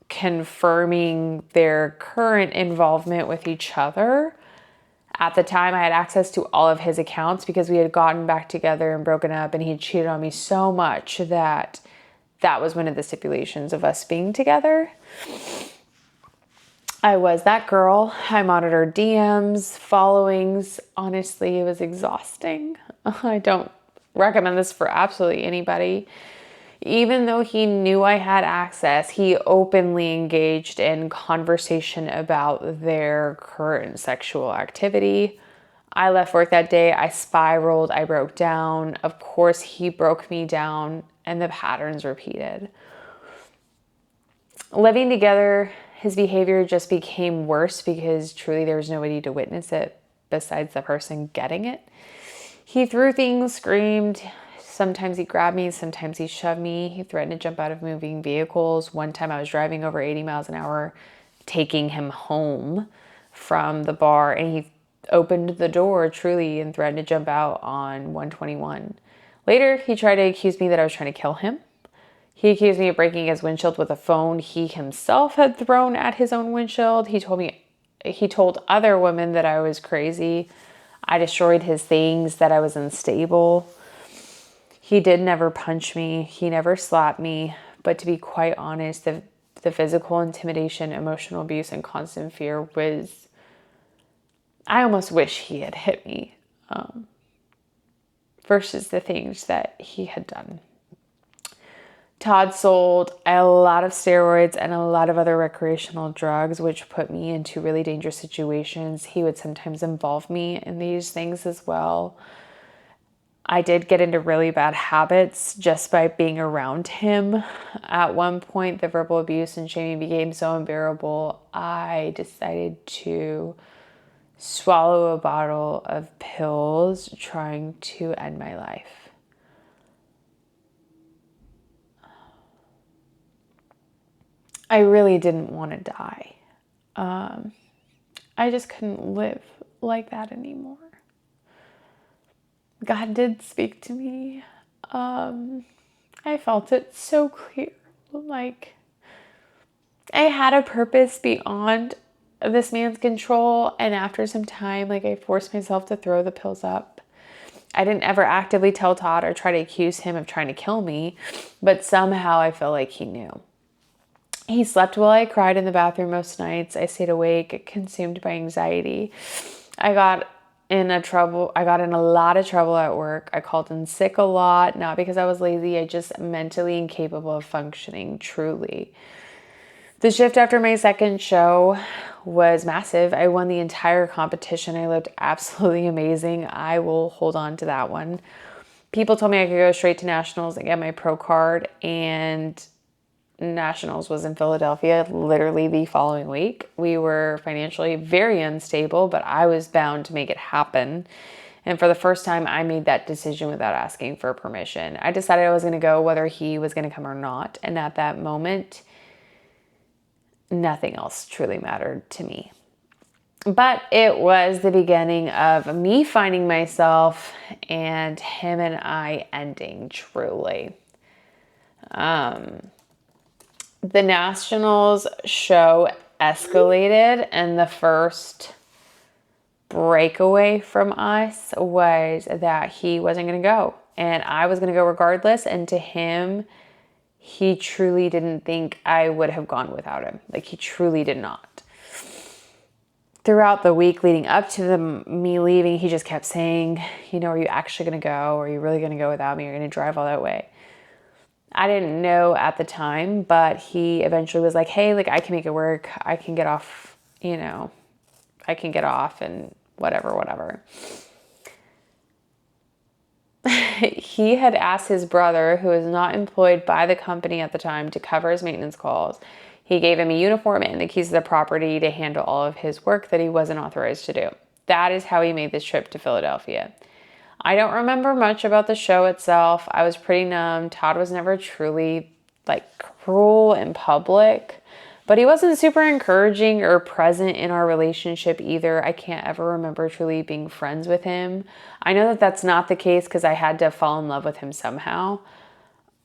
confirming their current involvement with each other. At the time, I had access to all of his accounts because we had gotten back together and broken up, and he had cheated on me so much that that was one of the stipulations of us being together. I was that girl. I monitored DMs, followings. Honestly, it was exhausting. I don't recommend this for absolutely anybody. Even though he knew I had access, he openly engaged in conversation about their current sexual activity. I left work that day. I spiraled. I broke down. Of course, he broke me down, and the patterns repeated. Living together, his behavior just became worse because truly there was nobody to witness it besides the person getting it. He threw things, screamed. Sometimes he grabbed me, sometimes he shoved me. He threatened to jump out of moving vehicles. One time I was driving over 80 miles an hour, taking him home from the bar, and he opened the door truly and threatened to jump out on 121. Later, he tried to accuse me that I was trying to kill him. He accused me of breaking his windshield with a phone he himself had thrown at his own windshield. He told other women that I was crazy. I destroyed his things, that I was unstable. He did never punch me. He never slapped me. But to be quite honest, the physical intimidation, emotional abuse, and constant fear was, I almost wish he had hit me versus the things that he had done. Todd sold a lot of steroids and a lot of other recreational drugs, which put me into really dangerous situations. He would sometimes involve me in these things as well. I did get into really bad habits just by being around him. At one point, the verbal abuse and shaming became so unbearable, I decided to swallow a bottle of pills trying to end my life. I really didn't want to die. I just couldn't live like that anymore. God did speak to me. I felt it so clear. Like, I had a purpose beyond this man's control. And after some time, like, I forced myself to throw the pills up. I didn't ever actively tell Todd or try to accuse him of trying to kill me, but somehow I felt like he knew. He slept while I cried in the bathroom most nights. I stayed awake, consumed by anxiety. I got in a lot of trouble at work. I called in sick a lot, not because I was lazy, I just mentally incapable of functioning truly. The shift after my second show was massive. I won the entire competition. I looked absolutely amazing. I will hold on to that one. People told me I could go straight to nationals and get my pro card, and nationals was in Philadelphia literally the following week. We were financially very unstable, but I was bound to make it happen. And for the first time, I made that decision without asking for permission. I decided I was going to go whether he was going to come or not. And at that moment, nothing else truly mattered to me. But it was the beginning of me finding myself and him and I ending truly. The nationals show escalated, and the first breakaway from us was that he wasn't going to go, and I was going to go regardless. And to him, he truly didn't think I would have gone without him. Like, he truly did not. Throughout the week leading up to me leaving, he just kept saying, are you actually going to go? Are you really going to go without me? You're going to drive all that way. I didn't know at the time, but he eventually was like, hey, like, I can make it work. I can get off, I can get off and whatever. He had asked his brother, who was not employed by the company at the time, to cover his maintenance calls. He gave him a uniform and the keys to the property to handle all of his work that he wasn't authorized to do. That is how he made this trip to Philadelphia. I don't remember much about the show itself. I was pretty numb. Todd was never truly, cruel in public, but he wasn't super encouraging or present in our relationship either. I can't ever remember truly being friends with him. I know that that's not the case because I had to fall in love with him somehow.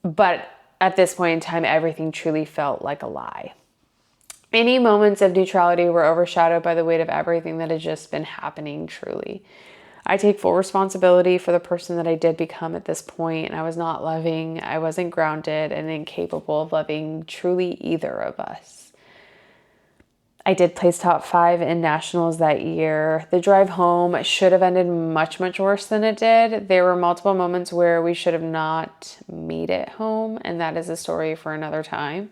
But at this point in time, everything truly felt like a lie. Any moments of neutrality were overshadowed by the weight of everything that had just been happening truly. I take full responsibility for the person that I did become at this point, and I was not loving, I wasn't grounded, and incapable of loving truly either of us. I did place top 5 in nationals that year. The drive home should have ended much, much worse than it did. There were multiple moments where we should have not made it home, and that is a story for another time.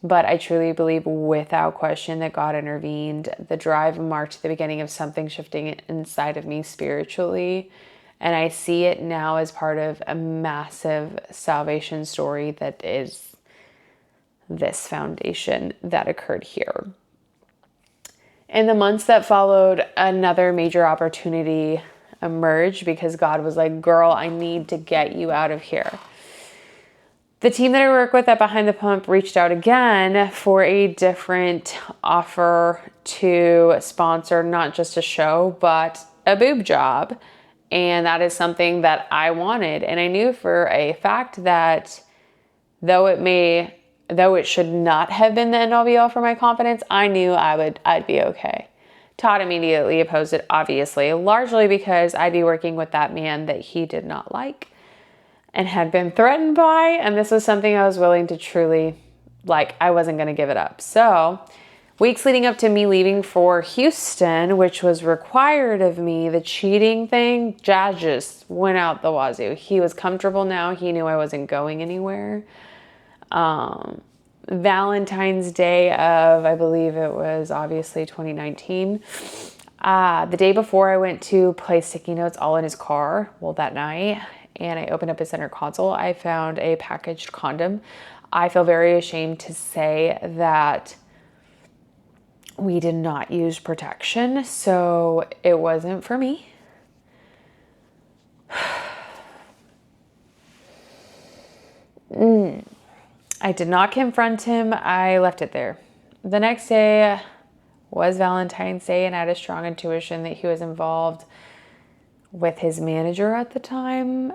But I truly believe without question that God intervened. The drive marked the beginning of something shifting inside of me spiritually. And I see it now as part of a massive salvation story that is this foundation that occurred here. In the months that followed, another major opportunity emerged because God was like, girl, I need to get you out of here. The team that I work with at Behind the Pump reached out again for a different offer to sponsor not just a show, but a boob job. And that is something that I wanted. And I knew for a fact that though it should not have been the end all be all for my confidence, I knew I'd be okay. Todd immediately opposed it, obviously, largely because I'd be working with that man that he did not like and had been threatened by, and this was something I was willing to truly, I wasn't going to give it up. So, weeks leading up to me leaving for Houston, which was required of me, the cheating thing, just went out the wazoo. He was comfortable now. He knew I wasn't going anywhere. Valentine's Day of, I believe it was obviously 2019. The day before, I went to play sticky notes all in his car, well, that night, and I opened up his center console. I found a packaged condom. I feel very ashamed to say that we did not use protection, so it wasn't for me. I did not confront him. I left it there. The next day was Valentine's Day, and I had a strong intuition that he was involved with his manager at the time.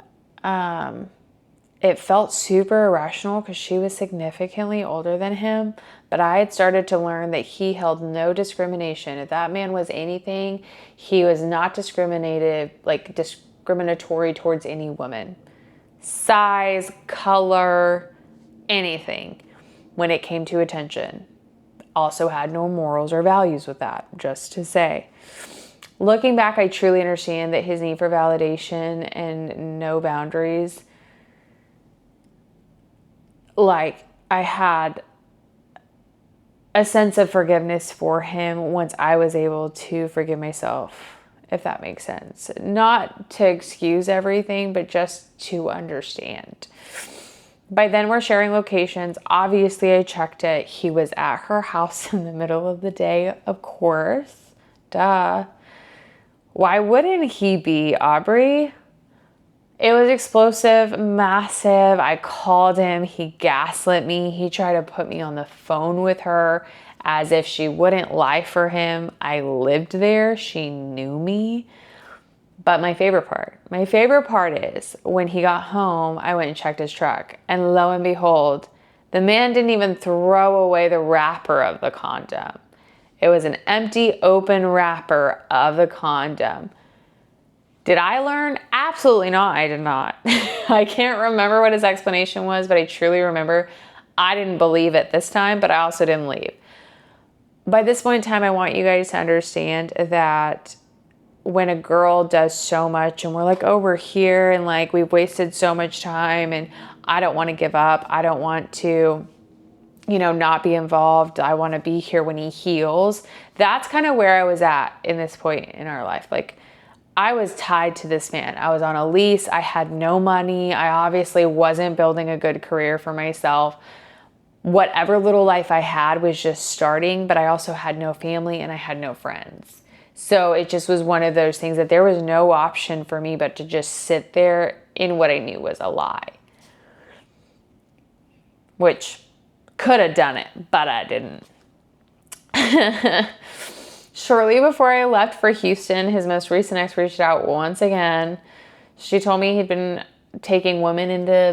It felt super irrational because she was significantly older than him, but I had started to learn that he held no discrimination. If that man was anything, he was not discriminatory towards any woman. Size, color, anything when it came to attention. Also had no morals or values with that, just to say. Looking back, I truly understand that his need for validation and no boundaries, I had a sense of forgiveness for him once I was able to forgive myself, if that makes sense. Not to excuse everything, but just to understand. By then, we're sharing locations. Obviously, I checked it. He was at her house in the middle of the day, of course. Duh. Why wouldn't he be, Aubrey? It was explosive, massive. I called him. He gaslit me. He tried to put me on the phone with her as if she wouldn't lie for him. I lived there. She knew me. But my favorite part is when he got home, I went and checked his truck. And lo and behold, the man didn't even throw away the wrapper of the condom. It was an empty, open wrapper of the condom. Did I learn? Absolutely not. I did not. I can't remember what his explanation was, but I truly remember I didn't believe it this time, but I also didn't leave. By this point in time, I want you guys to understand that when a girl does so much and we're like, oh, we're here and we've wasted so much time and I don't want to give up. I don't want to, not be involved. I want to be here when he heals. That's kind of where I was at in this point in our life. I was tied to this man. I was on a lease. I had no money. I obviously wasn't building a good career for myself. Whatever little life I had was just starting, but I also had no family and I had no friends. So it just was one of those things that there was no option for me but to just sit there in what I knew was a lie. Which could have done it, but I didn't. Shortly before I left for Houston, his most recent ex reached out once again. She told me he'd been taking a woman into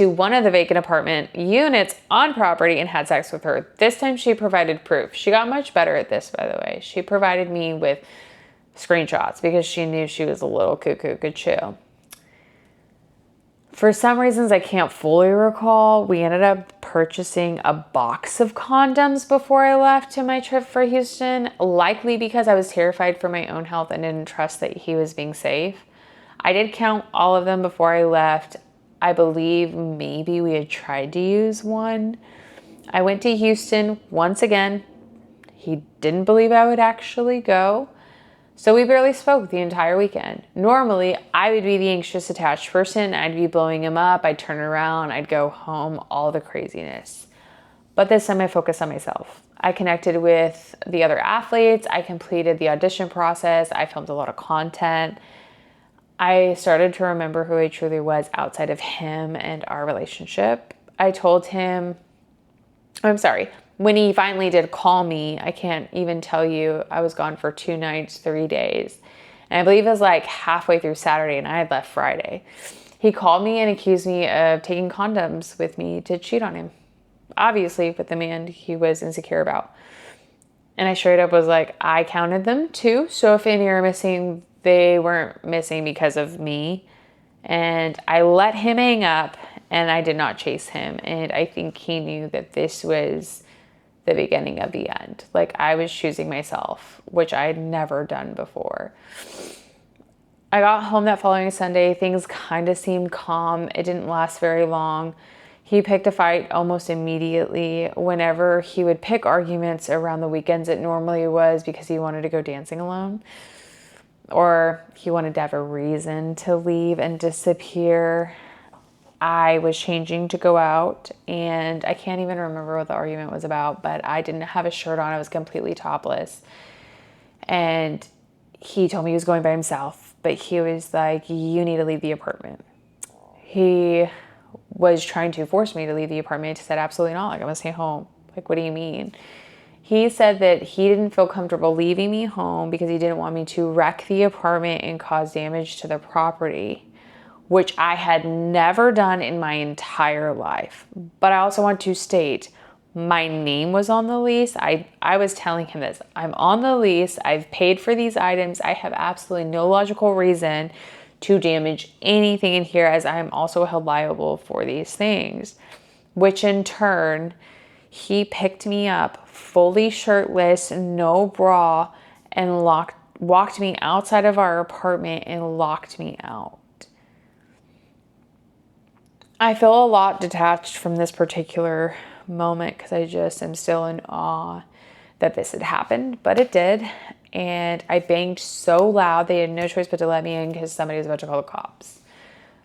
one of the vacant apartment units on property and had sex with her. This time she provided proof. She got much better at this, by the way. She provided me with screenshots because she knew she was a little cuckoo, could chill. For some reasons I can't fully recall, we ended up purchasing a box of condoms before I left to my trip for Houston, likely because I was terrified for my own health and didn't trust that he was being safe. I did count all of them before I left. I believe maybe we had tried to use one. I went to Houston once again. He didn't believe I would actually go. So we barely spoke the entire weekend. Normally, I would be the anxious, attached person. I'd be blowing him up. I'd turn around. I'd go home, all the craziness. But this time I focused on myself. I connected with the other athletes. I completed the audition process. I filmed a lot of content. I started to remember who I truly was outside of him and our relationship. I told him, when he finally did call me, I can't even tell you, I was gone for 2 nights, 3 days. And I believe it was halfway through Saturday and I had left Friday. He called me and accused me of taking condoms with me to cheat on him. Obviously with the man he was insecure about. And I straight up was like, I counted them too. So if any are missing, they weren't missing because of me. And I let him hang up and I did not chase him. And I think he knew that this was the beginning of the end. I was choosing myself, which I had never done before. I got home that following Sunday. Things kind of seemed calm. It didn't last very long. He picked a fight almost immediately. Whenever he would pick arguments around the weekends, it normally was because he wanted to go dancing alone, or he wanted to have a reason to leave and disappear. I was changing to go out, and I can't even remember what the argument was about, but I didn't have a shirt on. I was completely topless. And he told me he was going by himself, but he was like, you need to leave the apartment. He was trying to force me to leave the apartment. He said, absolutely not. Like, I'm going to stay home. Like, what do you mean? He said that he didn't feel comfortable leaving me home because he didn't want me to wreck the apartment and cause damage to the property, which I had never done in my entire life. But I also want to state, my name was on the lease. I was telling him this. I'm on the lease. I've paid for these items. I have absolutely no logical reason to damage anything in here, as I am also held liable for these things. Which in turn, he picked me up fully shirtless, no bra, and walked me outside of our apartment and locked me out. I feel a lot detached from this particular moment because I just am still in awe that this had happened, but it did. And I banged so loud, they had no choice but to let me in because somebody was about to call the cops.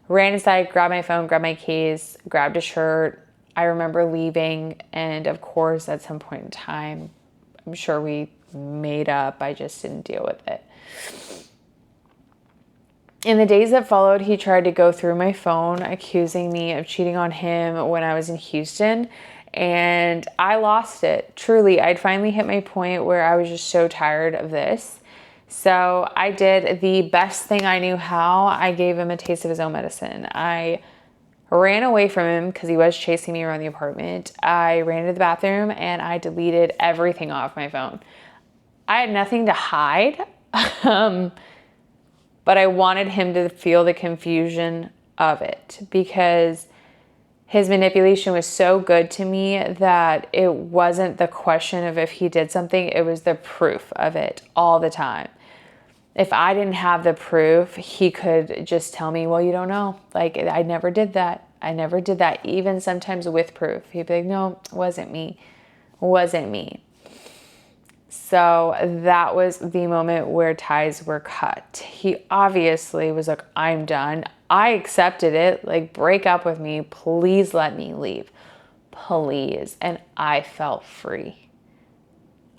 Ran inside, grabbed my phone, grabbed my keys, grabbed a shirt. I remember leaving, and of course, at some point in time, I'm sure we made up. I just didn't deal with it. In the days that followed, he tried to go through my phone, accusing me of cheating on him when I was in Houston, and I lost it. Truly, I'd finally hit my point where I was just so tired of this. So I did the best thing I knew how. I gave him a taste of his own medicine. I ran away from him because he was chasing me around the apartment. I ran to the bathroom and I deleted everything off my phone. I had nothing to hide. But I wanted him to feel the confusion of it because his manipulation was so good to me that it wasn't the question of if he did something, it was the proof of it all the time. If I didn't have the proof, he could just tell me, well, you don't know. Like, I never did that. I never did that. Even sometimes with proof. He'd be like, no, it wasn't me. It wasn't me. So that was the moment where ties were cut. He obviously was like, I'm done. I accepted it. Like, break up with me. Please let me leave. Please. And I felt free.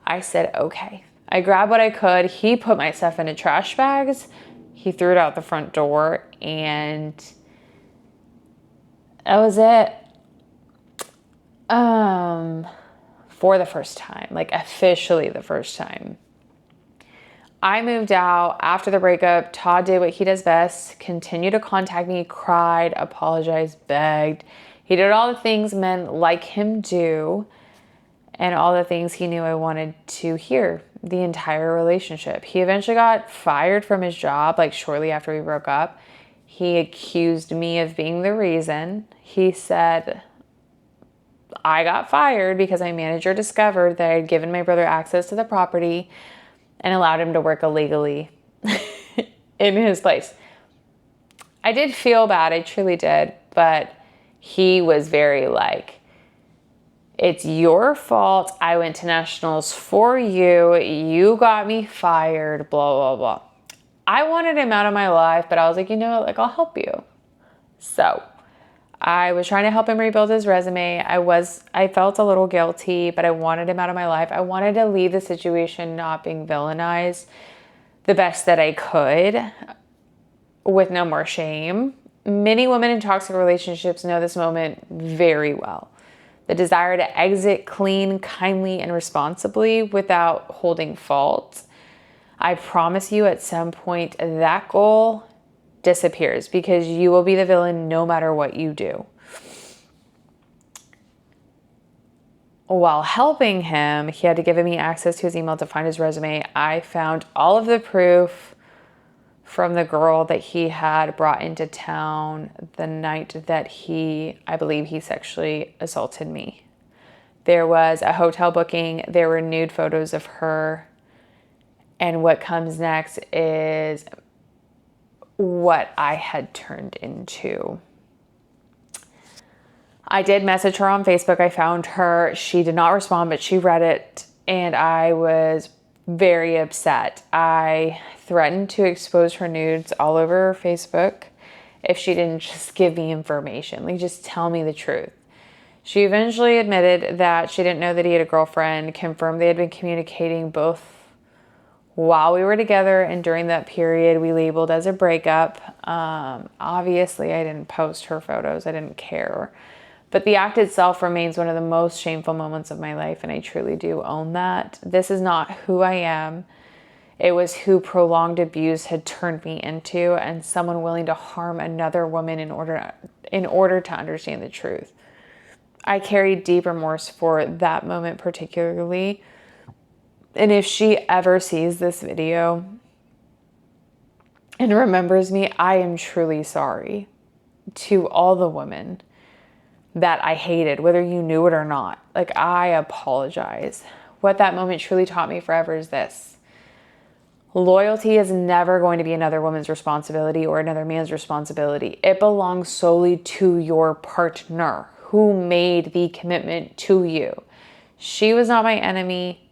I said, okay. I grabbed what I could. He put my stuff into trash bags. He threw it out the front door, and that was it. For the first time, like officially the first time. I moved out after the breakup. Todd did what he does best, continued to contact me, cried, apologized, begged. He did all the things men like him do and all the things he knew I wanted to hear the entire relationship. He eventually got fired from his job, like shortly after we broke up. He accused me of being the reason. He said, I got fired because my manager discovered that I had given my brother access to the property and allowed him to work illegally in his place. I did feel bad, I truly did, but he was very like, it's your fault. I went to nationals for you. You got me fired, blah, blah, blah. I wanted him out of my life, but I was like, you know what? Like, I'll help you. So I was trying to help him rebuild his resume. I felt a little guilty, but I wanted him out of my life. I wanted to leave the situation not being villainized the best that I could with no more shame. Many women in toxic relationships know this moment very well. The desire to exit clean, kindly, and responsibly without holding fault. I promise you at some point that goal disappears because you will be the villain no matter what you do. While helping him, he had to give me access to his email to find his resume. I found all of the proof from the girl that he had brought into town the night that I believe he sexually assaulted me. There was a hotel booking. There were nude photos of her. And what comes next is what I had turned into. I did message her on Facebook. I found her. She did not respond, but she read it, and I was very upset. I threatened to expose her nudes all over Facebook if she didn't just give me information, like just tell me the truth. She eventually admitted that she didn't know that he had a girlfriend, confirmed they had been communicating both while we were together and during that period we labeled as a breakup. Obviously, I didn't post her photos. I didn't care. But the act itself remains one of the most shameful moments of my life, and I truly do own that. This is not who I am. It was who prolonged abuse had turned me into, and someone willing to harm another woman in order to understand the truth. I carry deep remorse for that moment particularly. And if she ever sees this video and remembers me, I am truly sorry to all the women that I hated, whether you knew it or not. Like, I apologize. What that moment truly taught me forever is this. Loyalty is never going to be another woman's responsibility or another man's responsibility. It belongs solely to your partner who made the commitment to you. She was not my enemy.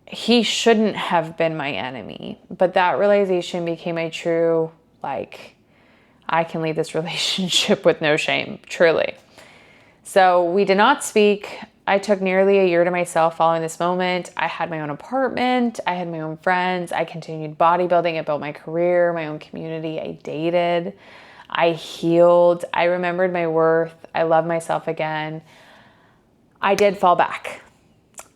He shouldn't have been my enemy. But that realization became a true, like, I can leave this relationship with no shame, truly. So we did not speak. I took nearly a year to myself following this moment. I had my own apartment. I had my own friends. I continued bodybuilding. I built my career, my own community. I dated. I healed. I remembered my worth. I loved myself again. I did fall back.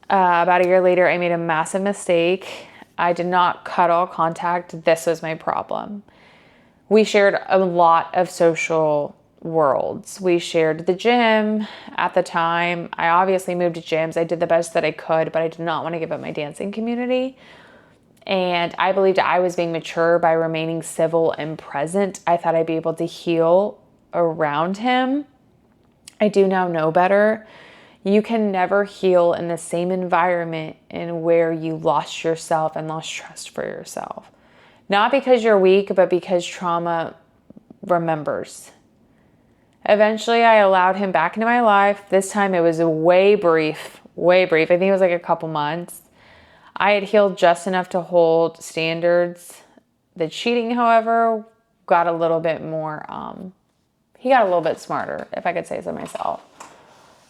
About a year later, I made a massive mistake. I did not cut all contact. This was my problem. We shared a lot of social worlds. We shared the gym at the time. I obviously moved to gyms. I did the best that I could, but I did not want to give up my dancing community. And I believed I was being mature by remaining civil and present. I thought I'd be able to heal around him. I do now know better. You can never heal in the same environment in where you lost yourself and lost trust for yourself. Not because you're weak, but because trauma remembers. Eventually, I allowed him back into my life. This time it was way brief. I think it was like a couple months. I had healed just enough to hold standards. The cheating, however, got a little bit more, he got a little bit smarter, if I could say so myself.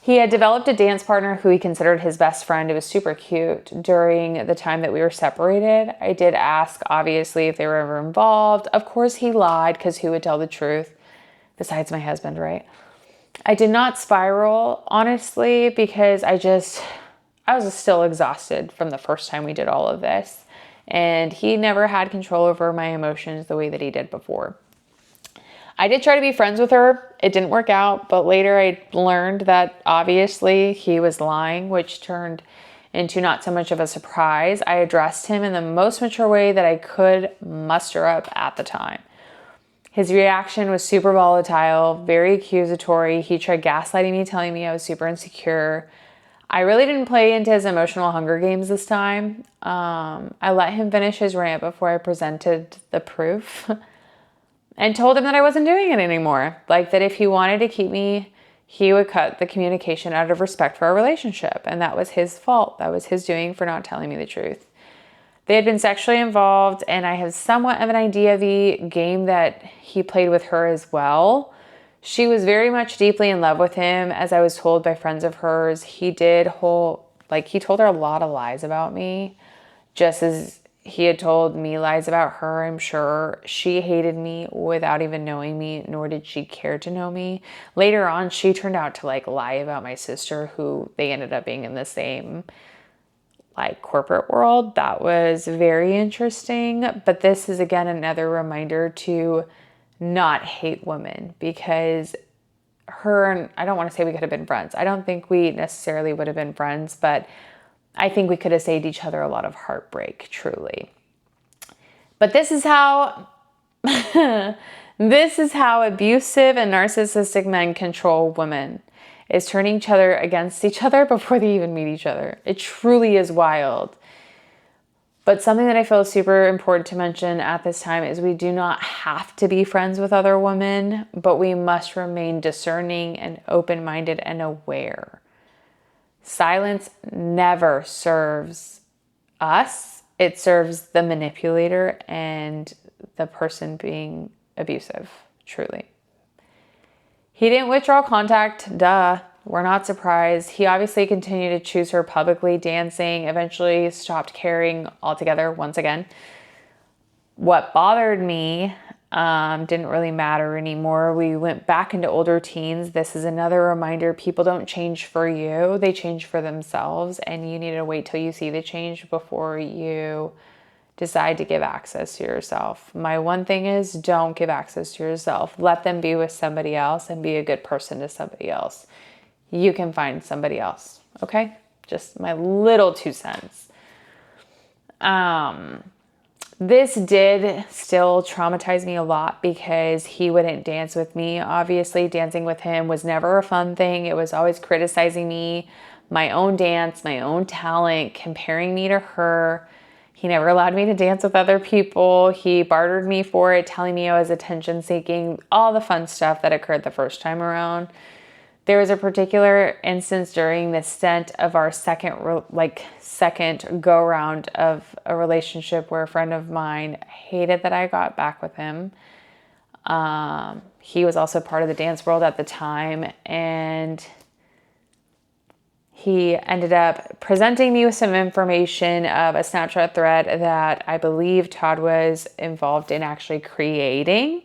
He had developed a dance partner who he considered his best friend. It was super cute. During the time that we were separated, I did ask, obviously, if they were ever involved. Of course, he lied, because who would tell the truth? Besides my husband, right? I did not spiral, honestly, because I was still exhausted from the first time we did all of this. And he never had control over my emotions the way that he did before. I did try to be friends with her. It didn't work out, but later I learned that obviously he was lying, which turned into not so much of a surprise. I addressed him in the most mature way that I could muster up at the time. His reaction was super volatile, very accusatory. He tried gaslighting me, telling me I was super insecure. I really didn't play into his emotional Hunger Games this time. I let him finish his rant before I presented the proof and told him that I wasn't doing it anymore. Like, that if he wanted to keep me, he would cut the communication out of respect for our relationship. And that was his fault. That was his doing for not telling me the truth. They had been sexually involved, and I have somewhat of an idea of the game that he played with her as well. She was very much deeply in love with him, as I was told by friends of hers. He told her a lot of lies about me, just as he had told me lies about her, I'm sure. She hated me without even knowing me, nor did she care to know me. Later on, she turned out to lie about my sister, who they ended up being in the same corporate world. That was very interesting. But this is, again, another reminder to not hate women, because her and I don't want to say we could have been friends. I don't think we necessarily would have been friends, but I think we could have saved each other a lot of heartbreak, truly. But this is how abusive and narcissistic men control women, is turning each other against each other before they even meet each other. It truly is wild. But something that I feel is super important to mention at this time is we do not have to be friends with other women, but we must remain discerning and open-minded and aware. Silence never serves us. It serves the manipulator and the person being abusive, truly. He didn't withdraw contact, duh. We're not surprised. He obviously continued to choose her publicly, dancing, eventually stopped caring altogether once again. What bothered me didn't really matter anymore. We went back into older teens. This is another reminder, people don't change for you. They change for themselves, and you need to wait till you see the change before you decide to give access to yourself. My one thing is, don't give access to yourself. Let them be with somebody else and be a good person to somebody else. You can find somebody else, okay? Just my little 2 cents. This did still traumatize me a lot because he wouldn't dance with me. Obviously, dancing with him was never a fun thing. It was always criticizing me, my own dance, my own talent, comparing me to her. He never allowed me to dance with other people. He bartered me for it, telling me I was attention seeking, all the fun stuff that occurred the first time around. There was a particular instance during the stint of our second go round of a relationship where a friend of mine hated that I got back with him. He was also part of the dance world at the time, and he ended up presenting me with some information of a Snapchat thread that I believe Todd was involved in actually creating.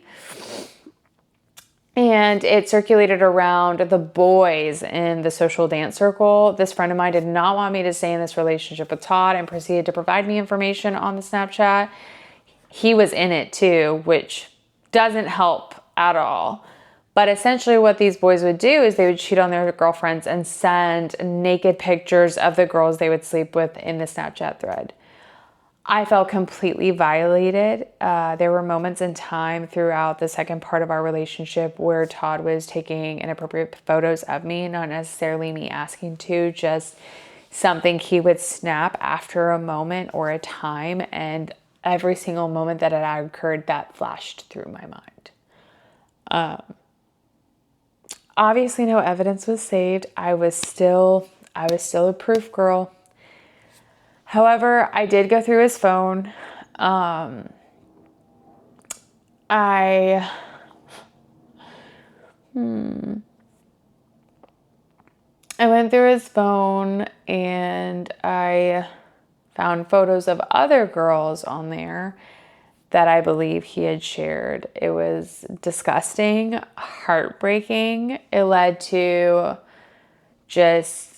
And it circulated around the boys in the social dance circle. This friend of mine did not want me to stay in this relationship with Todd and proceeded to provide me information on the Snapchat. He was in it too, which doesn't help at all. But essentially what these boys would do is they would cheat on their girlfriends and send naked pictures of the girls they would sleep with in the Snapchat thread. I felt completely violated. There were moments in time throughout the second part of our relationship where Todd was taking inappropriate photos of me, not necessarily me asking to, just something he would snap after a moment or a time, and every single moment that it had occurred, that flashed through my mind. Obviously, no evidence was saved. I was still a proof girl. However, I did go through his phone. I went through his phone and I found photos of other girls on there that I believe he had shared. It was disgusting, heartbreaking. It led to just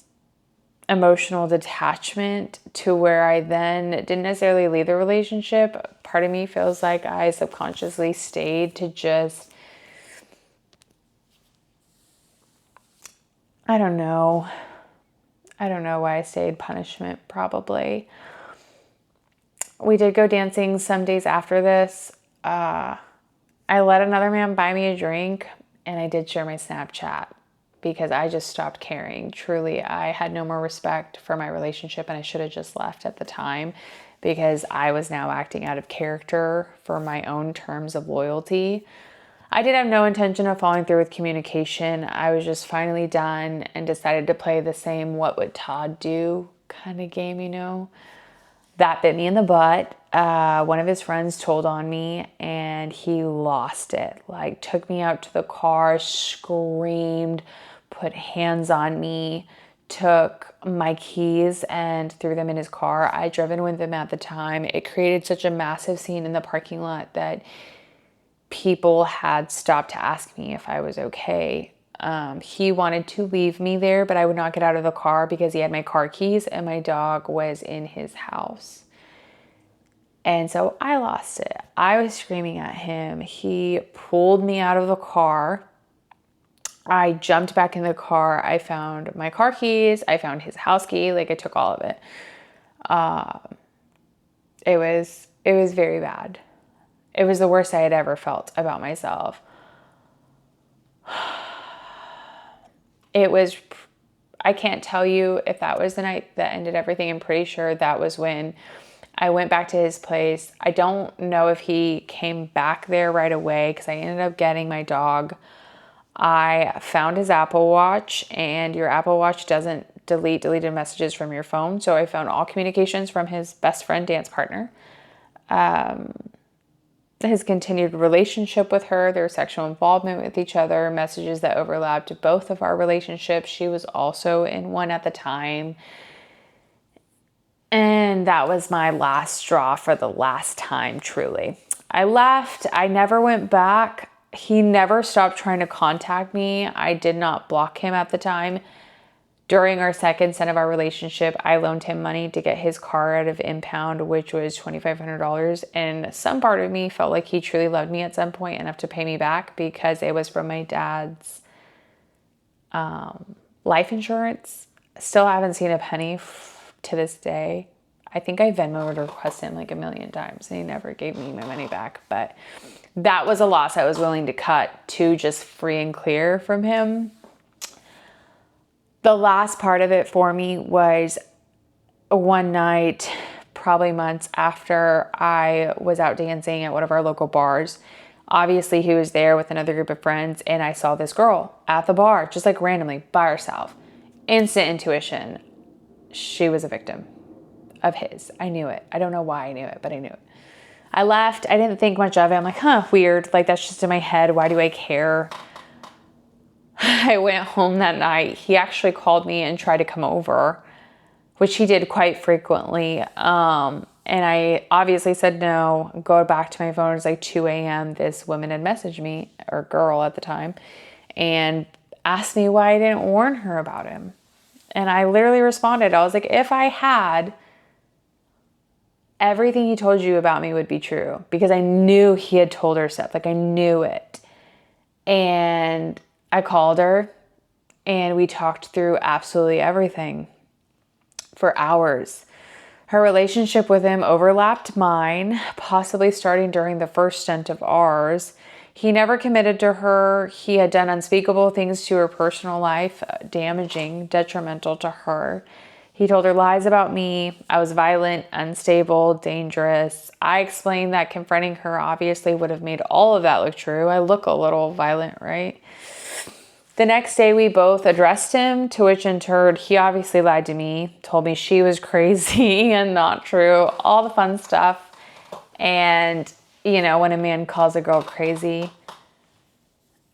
emotional detachment to where I then didn't necessarily leave the relationship. Part of me feels like I subconsciously stayed to just, I don't know why I stayed. Punishment, probably. We did go dancing some days after this. I let another man buy me a drink, and I did share my Snapchat because I just stopped caring. Truly, I had no more respect for my relationship, and I should have just left at the time because I was now acting out of character for my own terms of loyalty. I did have no intention of following through with communication. I was just finally done and decided to play the same what would Todd do kind of game, you know. That bit me in the butt. One of his friends told on me and he lost it. Like, took me out to the car, screamed, put hands on me, took my keys and threw them in his car. I'd driven with him at the time. It created such a massive scene in the parking lot that people had stopped to ask me if I was okay. He wanted to leave me there, but I would not get out of the car because he had my car keys and my dog was in his house. And so I lost it. I was screaming at him. He pulled me out of the car. I jumped back in the car. I found my car keys. I found his house key. Like, I took all of it. It was very bad. It was the worst I had ever felt about myself. I can't tell you if that was the night that ended everything. I'm pretty sure that was when I went back to his place. I don't know if he came back there right away because I ended up getting my dog. I found his Apple Watch, and your Apple Watch doesn't delete deleted messages from your phone. So I found all communications from his best friend, dance partner, his continued relationship with her, their sexual involvement with each other, messages that overlapped both of our relationships. She was also in one at the time. And that was my last straw for the last time, truly. I left. I never went back. He never stopped trying to contact me. I did not block him at the time. During our second stint of our relationship, I loaned him money to get his car out of impound, which was $2,500. And some part of me felt like he truly loved me at some point enough to pay me back because it was from my dad's life insurance. Still haven't seen a penny to this day. I think I Venmo'd or requested him like a million times and he never gave me my money back. But that was a loss I was willing to cut to just free and clear from him. The last part of it for me was one night, probably months after I was out dancing at one of our local bars. Obviously, he was there with another group of friends, and I saw this girl at the bar, just like randomly, by herself. Instant intuition. She was a victim of his. I knew it. I don't know why I knew it, but I knew it. I left. I didn't think much of it. I'm like, weird. Like, that's just in my head. Why do I care? I went home that night. He actually called me and tried to come over, which he did quite frequently. And I obviously said no. Go back to my phone. It was like 2 a.m. This woman had messaged me, or girl at the time, and asked me why I didn't warn her about him. And I literally responded. I was like, if I had, everything he told you about me would be true, because I knew he had told her stuff. Like, I knew it. And I called her and we talked through absolutely everything for hours. Her relationship with him overlapped mine, possibly starting during the first stint of ours. He never committed to her. He had done unspeakable things to her personal life, damaging, detrimental to her. He told her lies about me. I was violent, unstable, dangerous. I explained that confronting her obviously would have made all of that look true. I look a little violent, right? The next day we both addressed him, to which in turn, he obviously lied to me, told me she was crazy and not true, all the fun stuff. And, you know, when a man calls a girl crazy,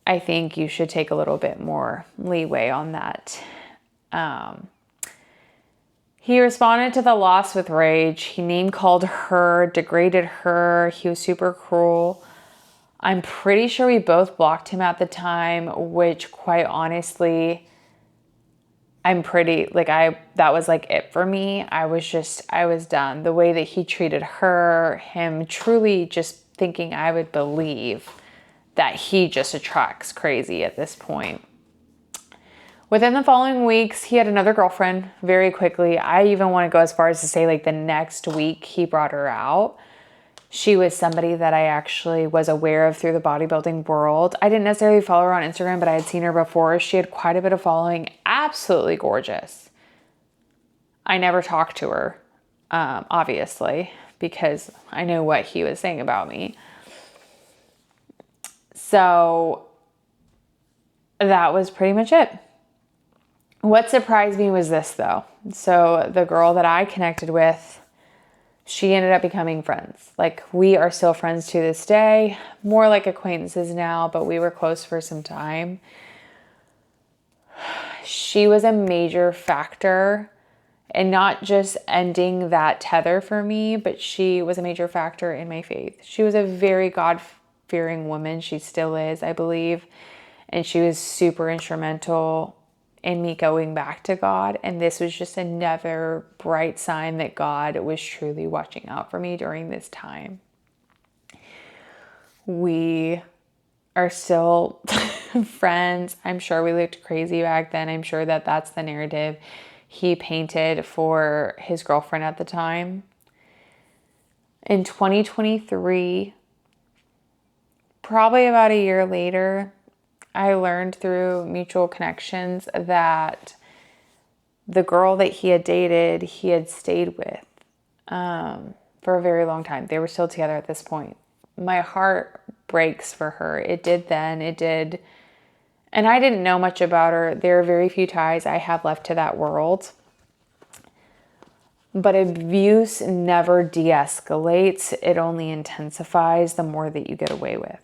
I think you should take a little bit more leeway on that. He responded to the loss with rage. He name-called her, degraded her. He was super cruel. I'm pretty sure we both blocked him at the time, which quite honestly, that was like it for me. I was done. The way that he treated her, him truly just thinking I would believe that he just attracts crazy at this point. Within the following weeks, he had another girlfriend very quickly. I even want to go as far as to say like the next week he brought her out. She was somebody that I actually was aware of through the bodybuilding world. I didn't necessarily follow her on Instagram, but I had seen her before. She had quite a bit of following. Absolutely gorgeous. I never talked to her, obviously, because I knew what he was saying about me. So that was pretty much it. What surprised me was this, though. So the girl that I connected with, she ended up becoming friends. Like, we are still friends to this day, more like acquaintances now, but we were close for some time. She was a major factor in not just ending that tether for me, but she was a major factor in my faith. She was a very God-fearing woman. She still is, I believe. And she was super instrumental in me going back to God. And this was just another bright sign that God was truly watching out for me during this time. We are still friends. I'm sure we looked crazy back then. I'm sure that that's the narrative he painted for his girlfriend at the time. In 2023, probably about a year later, I learned through mutual connections that the girl that he had dated, he had stayed with. for a very long time. They were still together at this point. My heart breaks for her. It did then, it did. And I didn't know much about her. There are very few ties I have left to that world. But abuse never de-escalates. It only intensifies the more that you get away with.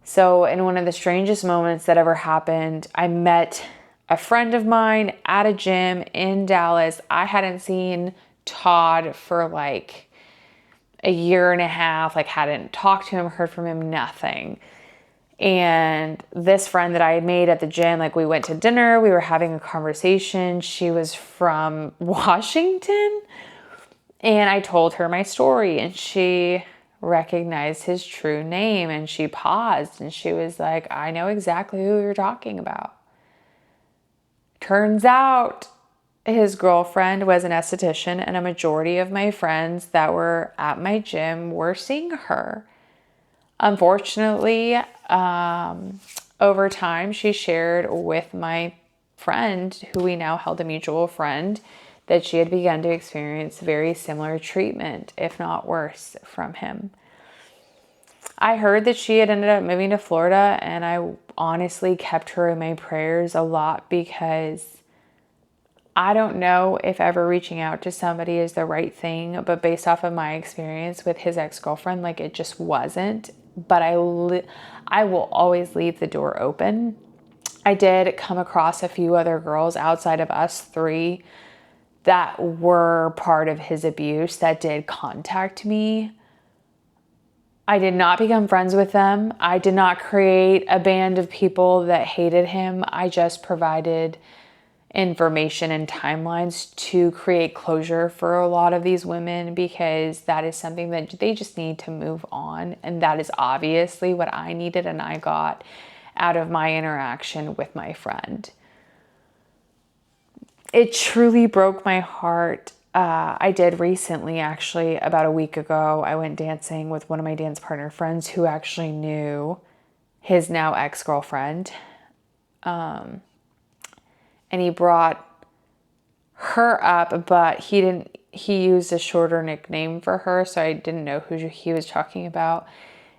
So in one of the strangest moments that ever happened, I met a friend of mine at a gym in Dallas. I hadn't seen Todd for like a year and a half, like hadn't talked to him, heard from him, nothing. And this friend that I had made at the gym, like we went to dinner, we were having a conversation. She was from Washington, and I told her my story, and she recognized his true name, and she paused, and she was like, I know exactly who you're talking about. Turns out his girlfriend was an esthetician, and a majority of my friends that were at my gym were seeing her. Unfortunately, over time, she shared with my friend, who we now held a mutual friend, that she had begun to experience very similar treatment, if not worse, from him. I heard that she had ended up moving to Florida, and I honestly kept her in my prayers a lot, because I don't know if ever reaching out to somebody is the right thing, but based off of my experience with his ex-girlfriend, like it just wasn't. But I will always leave the door open. I did come across a few other girls outside of us three that were part of his abuse that did contact me. I did not become friends with them. I did not create a band of people that hated him. I just provided information and timelines to create closure for a lot of these women, because that is something that they just need to move on. And that is obviously what I needed and I got out of my interaction with my friend. It truly broke my heart. I did recently, actually, about a week ago, I went dancing with one of my dance partner friends who actually knew his now ex-girlfriend. And he brought her up, but he used a shorter nickname for her, so I didn't know who he was talking about.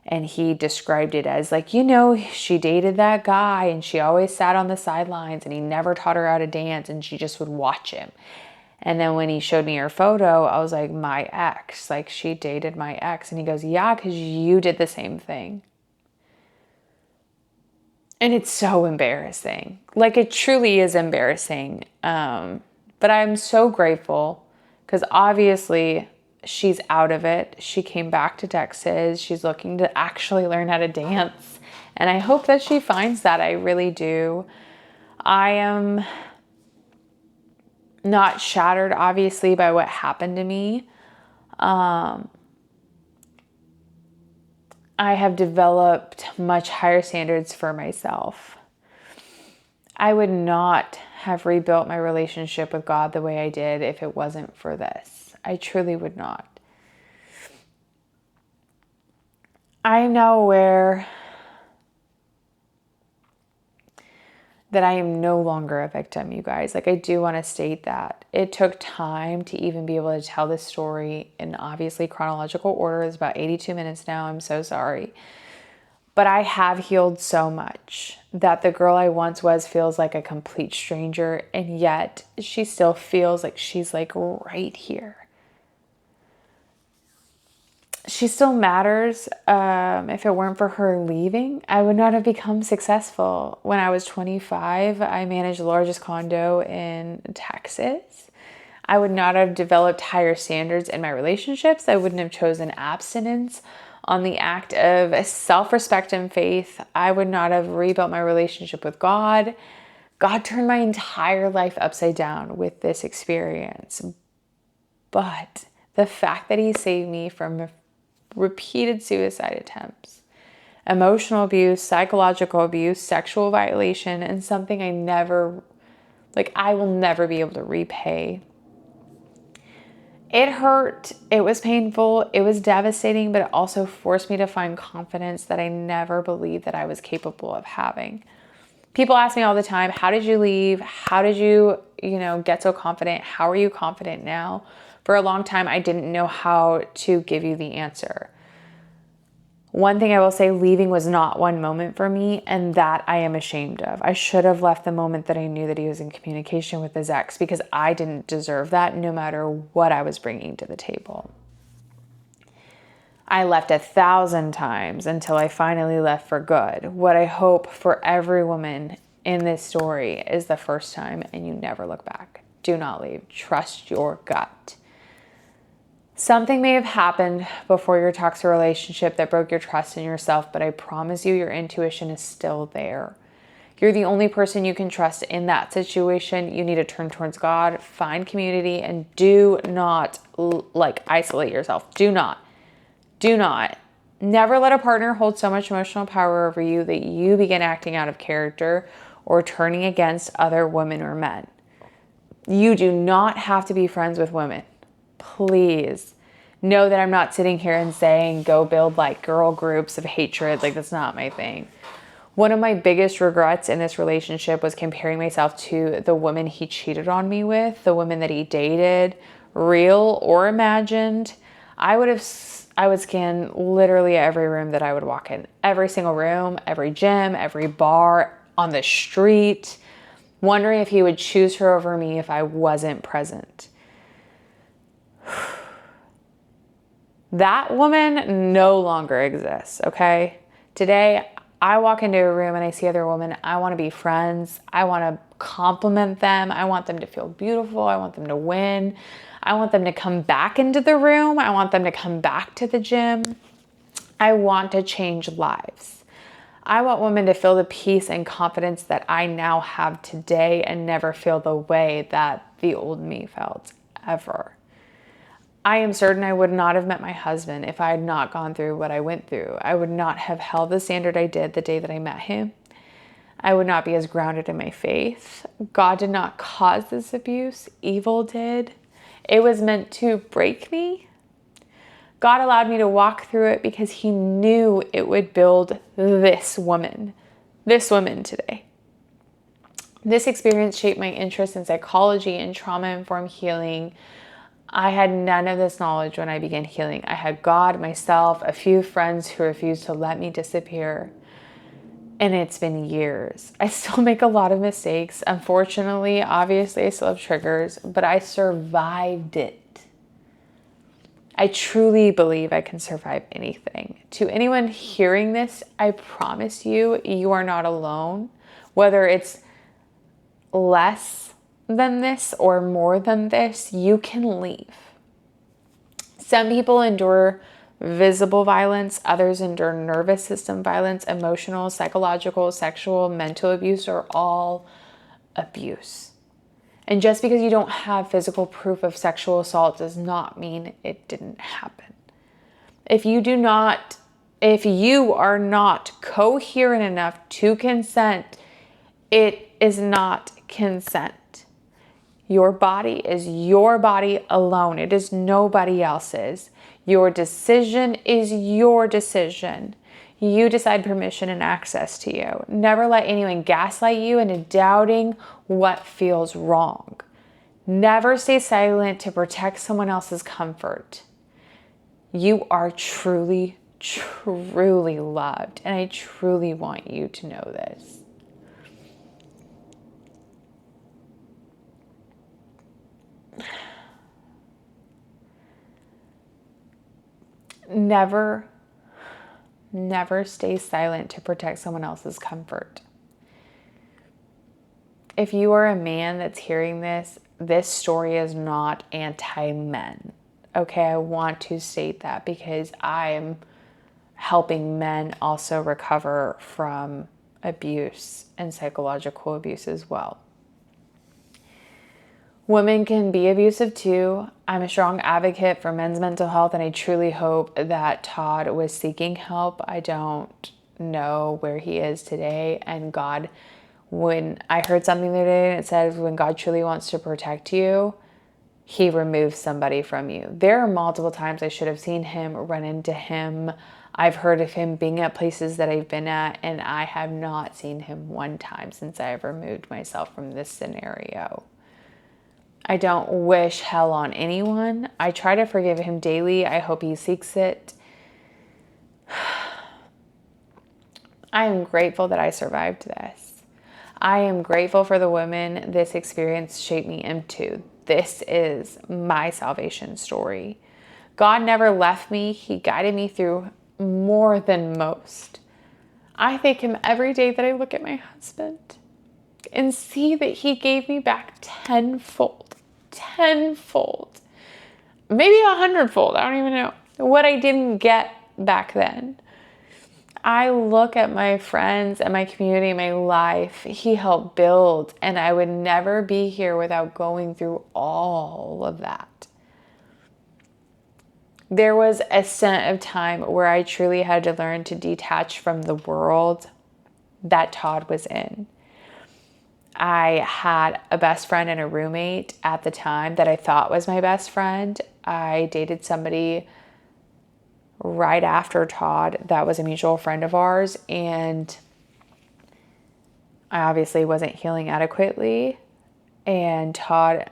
And he described it as like, she dated that guy and she always sat on the sidelines and he never taught her how to dance and she just would watch him. And then when he showed me her photo, I was like, my ex, like she dated my ex. And he goes, yeah, because you did the same thing. And it's so embarrassing. Like it truly is embarrassing. But I'm so grateful, because obviously she's out of it. She came back to Texas. She's looking to actually learn how to dance. And I hope that she finds that. I really do. I am not shattered, obviously, by what happened to me. I have developed much higher standards for myself. I would not have rebuilt my relationship with God the way I did if it wasn't for this. I truly would not. I am now aware that I am no longer a victim, you guys. Like, I do want to state that. It took time to even be able to tell this story in obviously chronological order. It's about 82 minutes now. I'm so sorry. But I have healed so much that the girl I once was feels like a complete stranger, and yet she still feels like she's like right here. She still matters. If it weren't for her leaving, I would not have become successful. When I was 25, I managed the largest condo in Texas. I would not have developed higher standards in my relationships. I wouldn't have chosen abstinence on the act of self-respect and faith. I would not have rebuilt my relationship with God. God turned my entire life upside down with this experience. But the fact that he saved me from repeated suicide attempts, emotional abuse, psychological abuse, sexual violation, and something I will never be able to repay. It hurt. It was painful. It was devastating, but it also forced me to find confidence that I never believed that I was capable of having. People ask me all the time, how did you leave? How did you, get so confident? How are you confident now? For a long time, I didn't know how to give you the answer. One thing I will say, leaving was not one moment for me, and that I am ashamed of. I should have left the moment that I knew that he was in communication with his ex, because I didn't deserve that no matter what I was bringing to the table. I left 1,000 times until I finally left for good. What I hope for every woman in this story is the first time, and you never look back. Do not leave. Trust your gut. Something may have happened before your toxic relationship that broke your trust in yourself, but I promise you, your intuition is still there. You're the only person you can trust in that situation. You need to turn towards God, find community, and do not isolate yourself. Do not. Never let a partner hold so much emotional power over you that you begin acting out of character or turning against other women or men. You do not have to be friends with women. Please know that I'm not sitting here and saying go build girl groups of hatred. That's not my thing. One of my biggest regrets in this relationship was comparing myself to the woman he cheated on me with, the women that he dated, real or imagined. I would scan literally every room that I would walk in. Every single room, every gym, every bar, on the street, wondering if he would choose her over me if I wasn't present. That woman no longer exists, okay? Today, I walk into a room and I see other women. I want to be friends. I want to compliment them. I want them to feel beautiful. I want them to win. I want them to come back into the room. I want them to come back to the gym. I want to change lives. I want women to feel the peace and confidence that I now have today and never feel the way that the old me felt, ever. I am certain I would not have met my husband if I had not gone through what I went through. I would not have held the standard I did the day that I met him. I would not be as grounded in my faith. God did not cause this abuse. Evil did. It was meant to break me. God allowed me to walk through it because he knew it would build this woman today. This experience shaped my interest in psychology and trauma-informed healing. I had none of this knowledge when I began healing. I had God, myself, a few friends who refused to let me disappear. And it's been years. I still make a lot of mistakes. Unfortunately, obviously, I still have triggers, but I survived it. I truly believe I can survive anything. To anyone hearing this, I promise you, you are not alone. Whether it's less than this or more than this, you can leave. Some people endure visible violence, others endure nervous system violence, emotional, psychological, sexual, mental abuse are all abuse. And just because you don't have physical proof of sexual assault does not mean it didn't happen. If you are not coherent enough to consent, it is not consent. Your body is your body alone. It is nobody else's. Your decision is your decision. You decide permission and access to you. Never let anyone gaslight you into doubting what feels wrong. Never stay silent to protect someone else's comfort. You are truly, truly loved, and I truly want you to know this. Never stay silent to protect someone else's comfort. If you are a man that's hearing this, this story is not anti-men. Okay, I want to state that because I'm helping men also recover from abuse and psychological abuse as well. Women can be abusive too. I'm a strong advocate for men's mental health, and I truly hope that Todd was seeking help. I don't know where he is today. And God, when I heard something the other day, and it says, when God truly wants to protect you, he removes somebody from you. There are multiple times I should have seen him, run into him. I've heard of him being at places that I've been at, and I have not seen him one time since I have removed myself from this scenario. I don't wish hell on anyone. I try to forgive him daily. I hope he seeks it. I am grateful that I survived this. I am grateful for the women this experience shaped me into. This is my salvation story. God never left me. He guided me through more than most. I thank him every day that I look at my husband and see that he gave me back tenfold, maybe 100-fold. I don't even know what I didn't get back then. I look at my friends and my community, my life, he helped build, and I would never be here without going through all of that. There was a stint of time where I truly had to learn to detach from the world that Todd was in. I had a best friend and a roommate at the time that I thought was my best friend. I dated somebody right after Todd that was a mutual friend of ours, and I obviously wasn't healing adequately. And Todd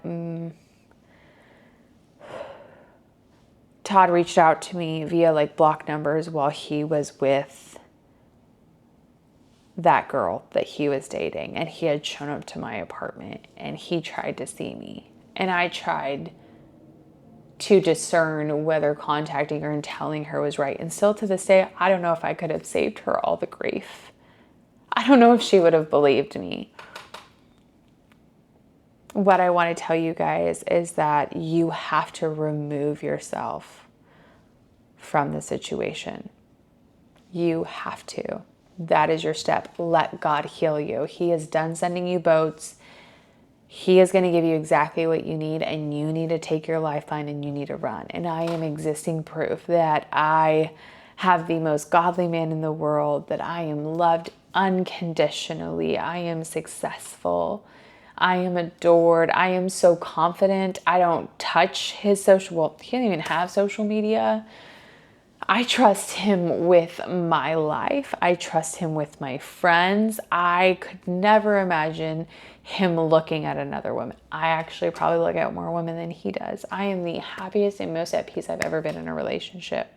reached out to me via like block numbers while he was with that girl that he was dating, and he had shown up to my apartment and he tried to see me, and I tried to discern whether contacting her and telling her was right. And still to this day, I don't know if I could have saved her all the grief. I don't know if she would have believed me. What I want to tell you guys is that you have to remove yourself from the situation. You have to. That is your step. Let God heal you. He is done sending you boats. He is going to give you exactly what you need, and you need to take your lifeline and you need to run. And I am existing proof that I have the most godly man in the world, that I am loved unconditionally. I am successful. I am adored. I am so confident. I don't touch his social, well, he doesn't even have social media. I trust him with my life. I trust him with my friends. I could never imagine him looking at another woman. I actually probably look at more women than he does. I am the happiest and most at peace I've ever been in a relationship.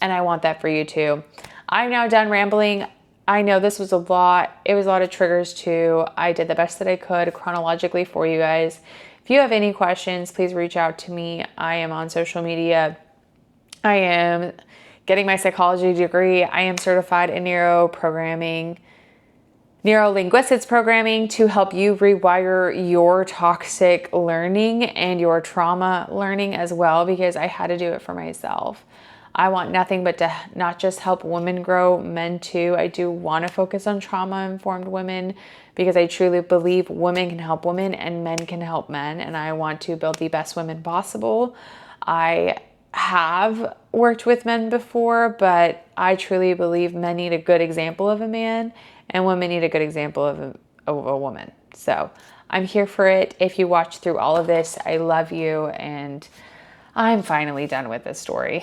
And I want that for you too. I'm now done rambling. I know this was a lot. It was a lot of triggers too. I did the best that I could chronologically for you guys. If you have any questions, please reach out to me. I am on social media. I am getting my psychology degree. I am certified in neurolinguistics programming to help you rewire your toxic learning and your trauma learning as well, because I had to do it for myself. I want nothing but to not just help women grow, men too. I do want to focus on trauma-informed women because I truly believe women can help women and men can help men, and I want to build the best women possible. I have worked with men before, but I truly believe men need a good example of a man and women need a good example of a woman. So I'm here for it. If you watch through all of this, I love you, and I'm finally done with this story.